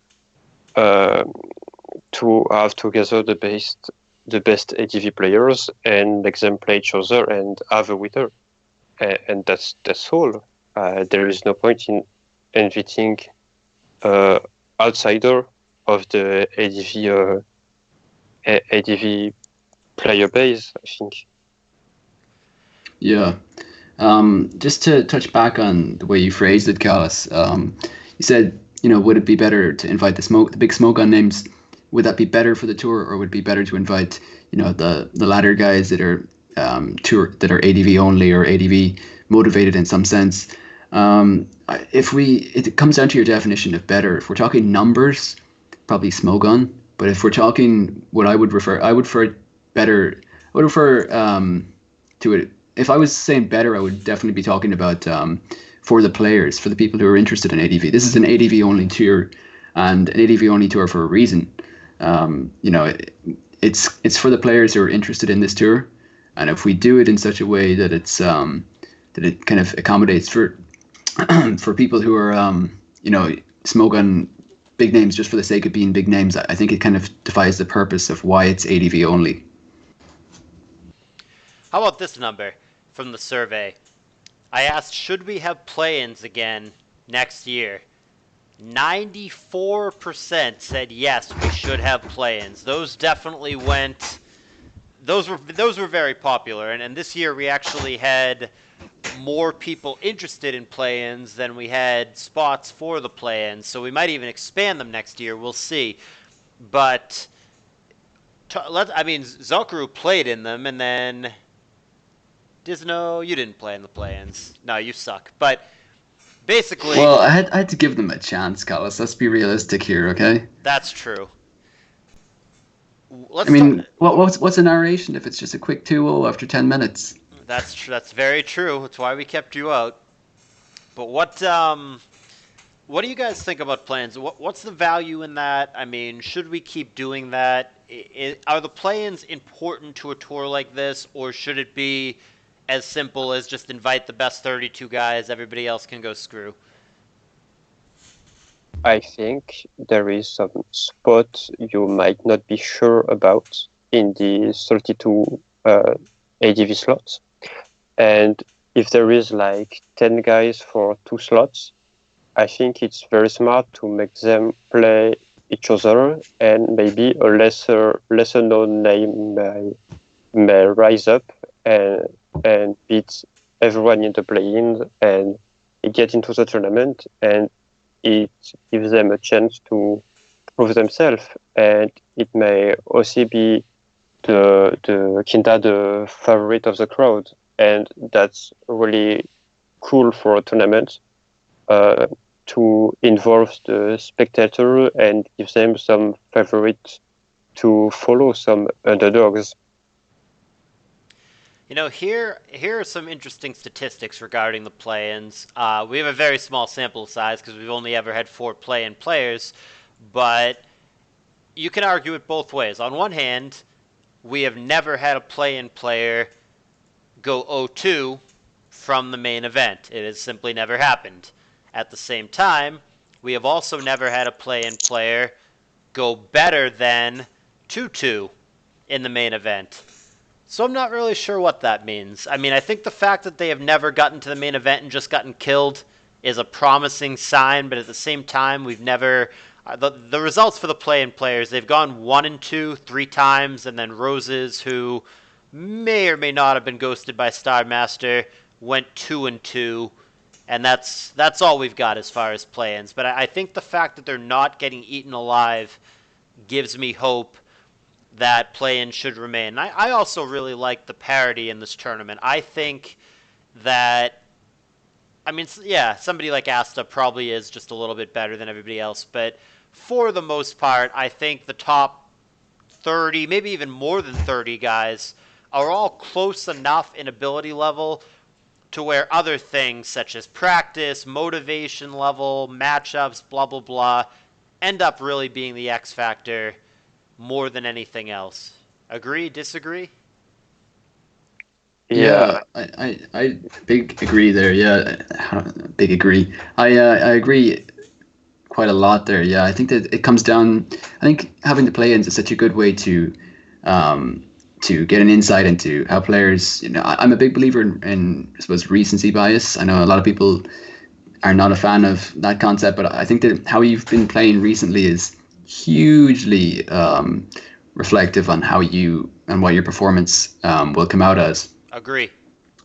have together the best ATV players and make them play each other and have a winner, and that's all. There is no point in inviting outsider of the ADV player base, I think.
Yeah. Just to touch back on the way you phrased it, Callus, you said, would it be better to invite the big smoke on names? Would that be better for the tour, or would it be better to invite, the latter guys that are that are ADV only or ADV motivated in some sense? It comes down to your definition of better. If we're talking numbers, probably Smogon. But if we're talking what I would refer better. I would refer to it. If I was saying better, I would definitely be talking about for the players, for the people who are interested in ADV. This is an ADV only tour, and an ADV only tour for a reason. It's for the players who are interested in this tour, and if we do it in such a way that that it kind of accommodates for for people who are smoke on big names just for the sake of being big names, I think it kind of defies the purpose of why it's ADV only.
How about this number from the survey? I asked, should we have play-ins again next year? 94% said yes, we should have play-ins. Those definitely went. Those were very popular, and this year we actually had more people interested in play-ins than we had spots for the play-ins. So we might even expand them next year. We'll see. But Zokuru played in them, and then Dizno, you didn't play in the play-ins. No, you suck. But basically,
well, I had to give them a chance, Callus. Let's be realistic here, okay?
That's true.
What's a narration if it's just a quick 2-0 after 10 minutes?
That's true. That's very true. That's why we kept you out. But what do you guys think about plans? What's the value in that? I mean, should we keep doing that? Are the play-ins important to a tour like this, or should it be as simple as just invite the best 32 guys, everybody else can go screw?
I think there is some spot you might not be sure about in the 32 ADV slots. And if there is like 10 guys for 2 slots, I think it's very smart to make them play each other, and maybe a lesser known name may rise up and beat everyone in the play-in and get into the tournament, and it gives them a chance to prove themselves. And it may also be the favorite of the crowd, and that's really cool for a tournament to involve the spectator and give them some favorite to follow, some underdogs.
Here are some interesting statistics regarding the play-ins. We have a very small sample size because we've only ever had 4 play-in players, but you can argue it both ways. On one hand, we have never had a play-in player go 0-2 from the main event. It has simply never happened. At the same time, we have also never had a play-in player go better than 2-2 in the main event. So I'm not really sure what that means. I mean, I think the fact that they have never gotten to the main event and just gotten killed is a promising sign, but at the same time, we've never... The results for the play-in players, they've gone 1-2 3 times, and then Roses, who may or may not have been ghosted by Star Master, went 2-2, and that's all we've got as far as play-ins. But I think the fact that they're not getting eaten alive gives me hope that play-in should remain. I also really like the parity in this tournament. I think that, I mean, yeah, somebody like Asta probably is just a little bit better than everybody else, but for the most part, I think the top 30, maybe even more than 30 guys are all close enough in ability level to where other things such as practice, motivation level, matchups, blah, blah, blah, end up really being the X factor more than anything else. Agree? Disagree?
Yeah, I big agree there. Yeah, big agree. I agree quite a lot there. Yeah, I think that it comes down. I think having the play-ins is such a good way to get an insight into how players. I'm a big believer in I suppose recency bias. I know a lot of people are not a fan of that concept, but I think that how you've been playing recently is hugely reflective on how you and what your performance will come out as.
Agree.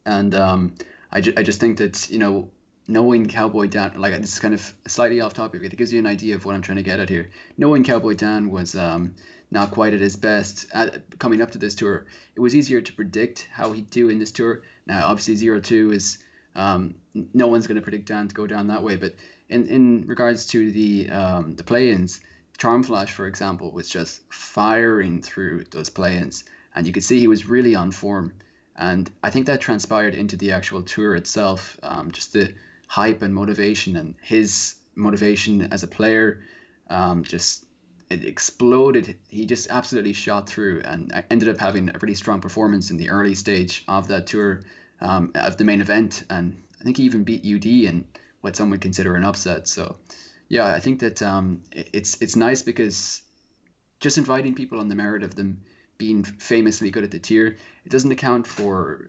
And I just think that, knowing Cowboy Dan, like this is kind of slightly off topic, but it gives you an idea of what I'm trying to get at here. Knowing Cowboy Dan was not quite at his best coming up to this tour, it was easier to predict how he'd do in this tour. Now, obviously, 0-2 is no one's going to predict Dan to go down that way. But in regards to the play-ins, Charm Flash, for example, was just firing through those play-ins, and you could see he was really on form. And I think that transpired into the actual tour itself, just the hype and motivation, and his motivation as a player, it exploded. He just absolutely shot through, and ended up having a pretty strong performance in the early stage of that tour, of the main event. And I think he even beat UD in what some would consider an upset. So, yeah, I think that it's nice because just inviting people on the merit of them being famously good at the tier, it doesn't account for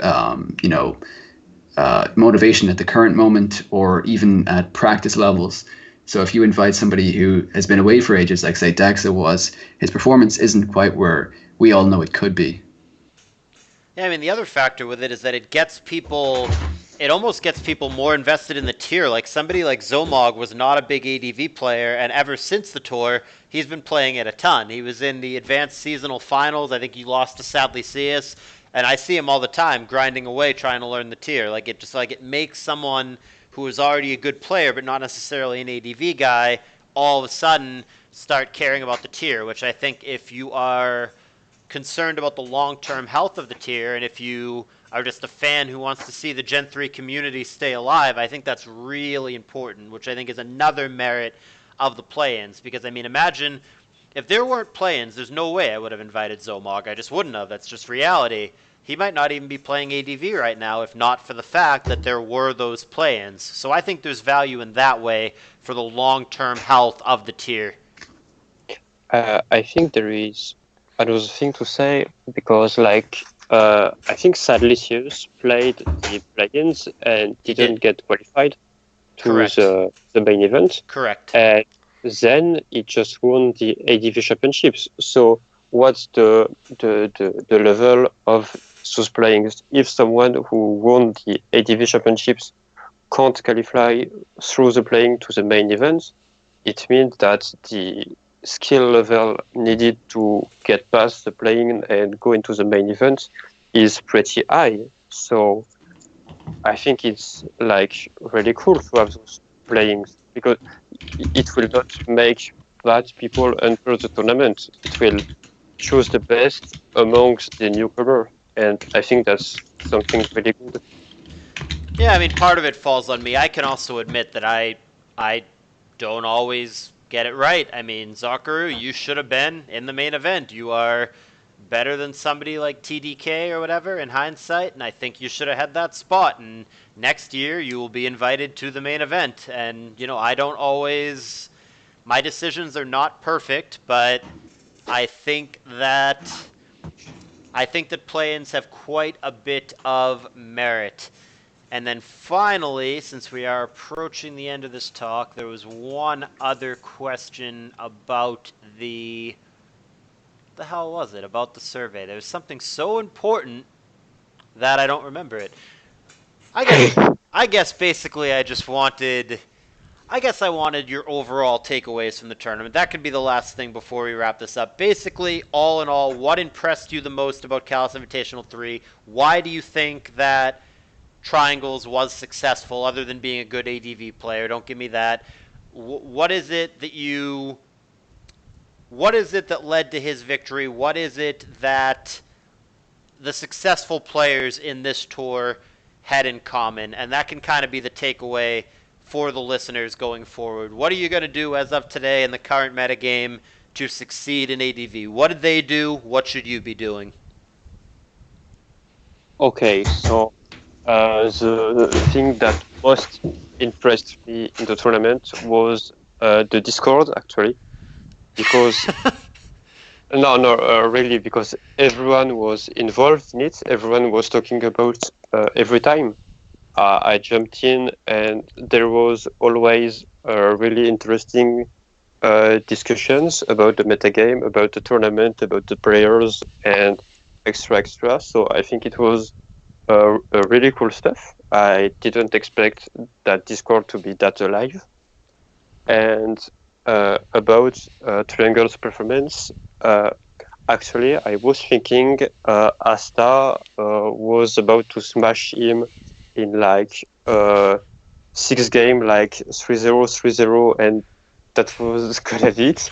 motivation at the current moment or even at practice levels. So if you invite somebody who has been away for ages, like say Dexa was, his performance isn't quite where we all know it could be.
Yeah, I mean, the other factor with it is that it almost gets people more invested in the tier. Like somebody like Zomog was not a big ADV player, and ever since the tour, he's been playing it a ton. He was in the advanced seasonal finals. I think he lost to Sadly Seus, and I see him all the time grinding away trying to learn the tier. It makes someone who is already a good player but not necessarily an ADV guy all of a sudden start caring about the tier, which I think if you are concerned about the long-term health of the tier, and if you are just a fan who wants to see the Gen 3 community stay alive, I think that's really important, which I think is another merit of the play-ins. Because, I mean, imagine if there weren't play-ins, there's no way I would have invited Zomog. I just wouldn't have. That's just reality. He might not even be playing ADV right now if not for the fact that there were those play-ins. So I think there's value in that way for the long-term health of the tier.
I think there is another thing to say, because I think Sadly Seus played the play-ins and didn't get qualified to the main event.
Correct.
And then he just won the ADV championships. So what's the level of those playings? If someone who won the ADV championships can't qualify through the playing to the main event, it means that the skill level needed to get past the playing and go into the main event is pretty high. So I think it's really cool to have those playings, because it will not make bad people enter the tournament. It will choose the best amongst the newcomer, and I think that's something really good.
Yeah, I mean, part of it falls on me. I can also admit that I don't always get it right. I mean, Zokuru, you should have been in the main event. You are better than somebody like TDK or whatever in hindsight, and I think you should have had that spot. And next year you will be invited to the main event. And, I don't always... My decisions are not perfect, but I think that play-ins have quite a bit of merit. And then finally, since we are approaching the end of this talk, there was one other question about the the hell was it about the survey? There was something so important that I don't remember it. I guess basically I wanted your overall takeaways from the tournament. That could be the last thing before we wrap this up. Basically, all in all, what impressed you the most about CALLOUS Invitational 3? Why do you think that Triangles was successful other than being a good ADV player? Don't give me that. What is it that led to his victory? What is it that the successful players in this tour had in common? And that can kind of be the takeaway for the listeners going forward. What are you going to do as of today in the current metagame to succeed in ADV? What did they do? What should you be doing?
Okay, so the thing that most impressed me in the tournament was the Discord, actually, because really, because everyone was involved in it. Everyone was talking about every time I jumped in, and there was always really interesting discussions about the metagame, about the tournament, about the players, and extra. So I think it was really cool stuff. I didn't expect that Discord to be that alive. And about Triangle's performance, actually, I was thinking Asta was about to smash him in like 6 game, like 3-0, 3-0, and that was kind of it.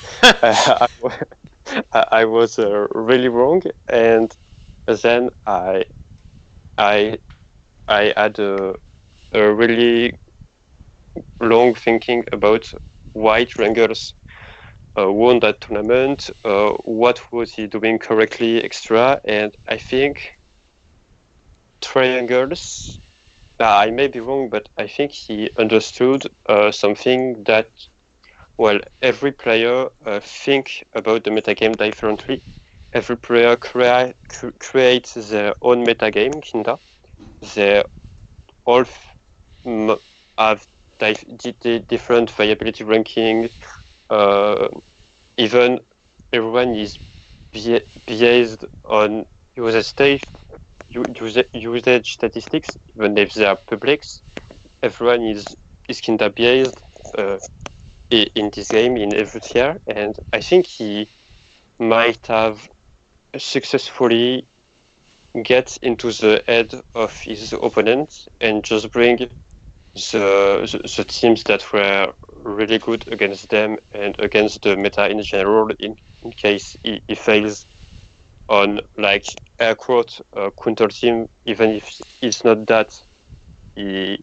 I was really wrong, and then I had a really long thinking about why Triangles won that tournament, what was he doing correctly extra, and I think Triangles, I may be wrong, but I think he understood something that, well, every player think about the metagame differently. Every player creates their own metagame, kinda. They all have different viability ranking. Even everyone is based on usage statistics, even if they are publics. Everyone is kinda biased in this game in every tier, and I think he might have successfully get into the head of his opponent and just bring the teams that were really good against them and against the meta in general, in case he fails on, like, air quote, counter team, even if it's not that, he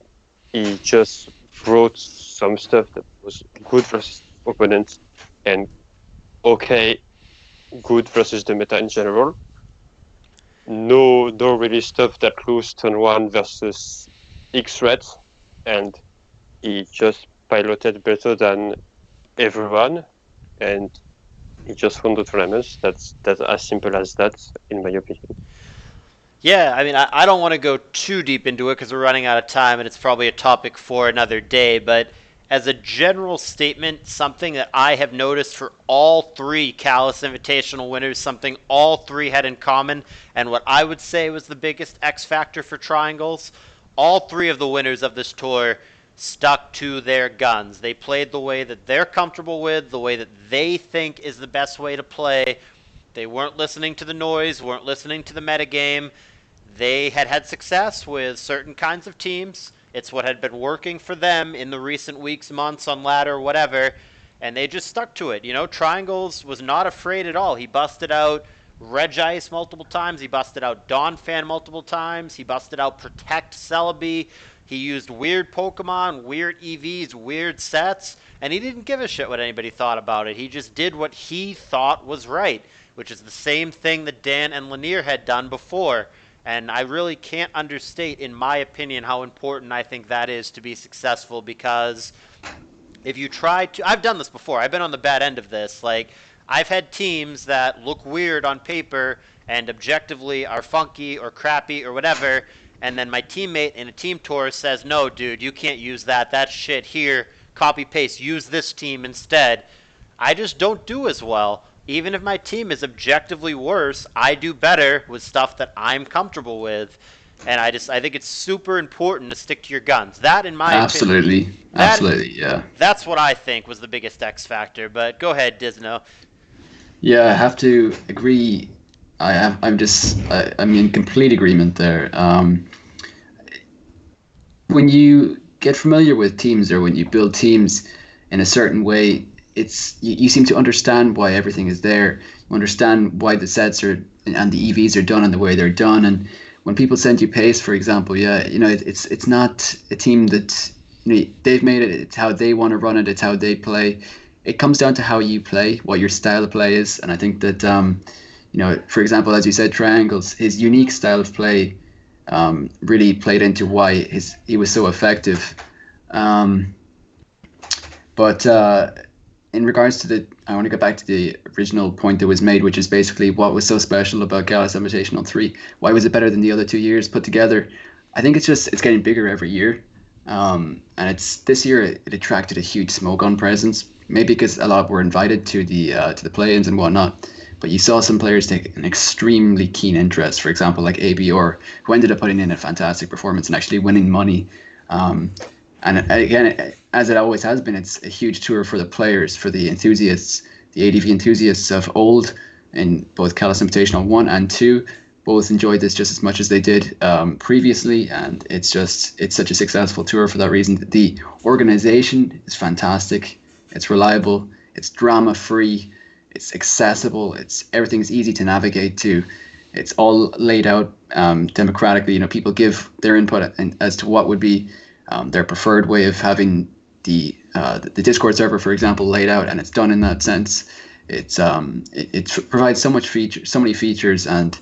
just brought some stuff that was good versus opponents and okay good versus the meta in general. No really stuff that lose turn 1 versus X threat, and he just piloted better than everyone, and he just won the tournament. That's as simple as that, in my opinion.
Yeah, I mean, I don't want to go too deep into it because we're running out of time and it's probably a topic for another day, but as a general statement, something that I have noticed for all 3 CALLOUS Invitational winners, something all 3 had in common, and what I would say was the biggest X factor for Triangles, all 3 of the winners of this tour stuck to their guns. They played the way that they're comfortable with, the way that they think is the best way to play. They weren't listening to the noise, weren't listening to the metagame. They had success with certain kinds of teams. It's what had been working for them in the recent weeks, months, on ladder, whatever, and they just stuck to it. You know, Triangles was not afraid at all. He busted out Regice multiple times. He busted out Donphan multiple times. He busted out Protect Celebi. He used weird Pokemon, weird EVs, weird sets, and he didn't give a shit what anybody thought about it. He just did what he thought was right, which is the same thing that Dan and Lanier had done before. And I really can't understate, in my opinion, how important I think that is to be successful, because if you try to... I've done this before. I've been on the bad end of this. Like, I've had teams that look weird on paper and objectively are funky or crappy or whatever, and then my teammate in a team tour says, no, dude, you can't use that. That's shit. Here, copy-paste. Use this team instead. I just don't do as well. even if my team is objectively worse, I do better with stuff that I'm comfortable with. And I think it's super important to stick to your guns. That, in my opinion,
Absolutely, yeah.
That's what I think was the biggest X factor. But go ahead, Dizno.
Yeah, I have to agree. I'm in complete agreement there. When you get familiar with teams, or when you build teams in a certain way, you seem to understand why everything is there. You understand why the sets are and the EVs are done and the way they're done. And when people send you pace, for example, it's not a team that they've made it. It's how they want to run it. It's how they play. It comes down to how you play, what your style of play is. And I think that for example, as you said, Triangles, his unique style of play really played into why he was so effective. But in regards to I want to go back to the original point that was made, which is basically what was so special about CALLOUS Invitational 3. Why was it better than the other 2 years put together? I think it's getting bigger every year. And this year it attracted a huge smoke on presence, maybe because a lot were invited to the play-ins and whatnot. But you saw some players take an extremely keen interest, for example, like ABR, who ended up putting in a fantastic performance and actually winning money. And again, as it always has been, it's a huge tour for the players, for the enthusiasts, the ADV enthusiasts of old, in both CALLOUS Invitational 1 and 2. Both enjoyed this just as much as they did previously, and it's such a successful tour for that reason. The organization is fantastic. It's reliable. It's drama-free. It's accessible. Everything's easy to navigate to. It's all laid out democratically. People give their input as to what would be their preferred way of having the Discord server, for example, laid out, and it's done in that sense. It provides so many features, and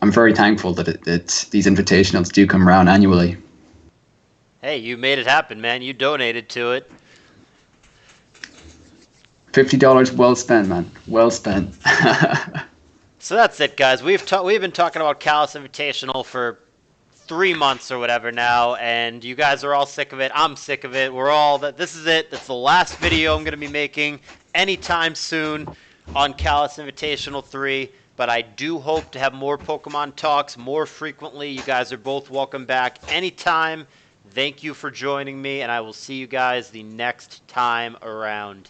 I'm very thankful that these invitationals do come around annually.
Hey, you made it happen, man. You donated to it.
$50 well spent, man. Well spent.
So that's it, guys. We've been talking about CALLOUS Invitational for 3 months or whatever now, and you guys are all sick of it. I'm sick of it. This is it. That's the last video I'm going to be making anytime soon on CALLOUS Invitational 3, but I do hope to have more Pokemon talks more frequently. You guys are both welcome back anytime. Thank you for joining me, and I will see you guys the next time around.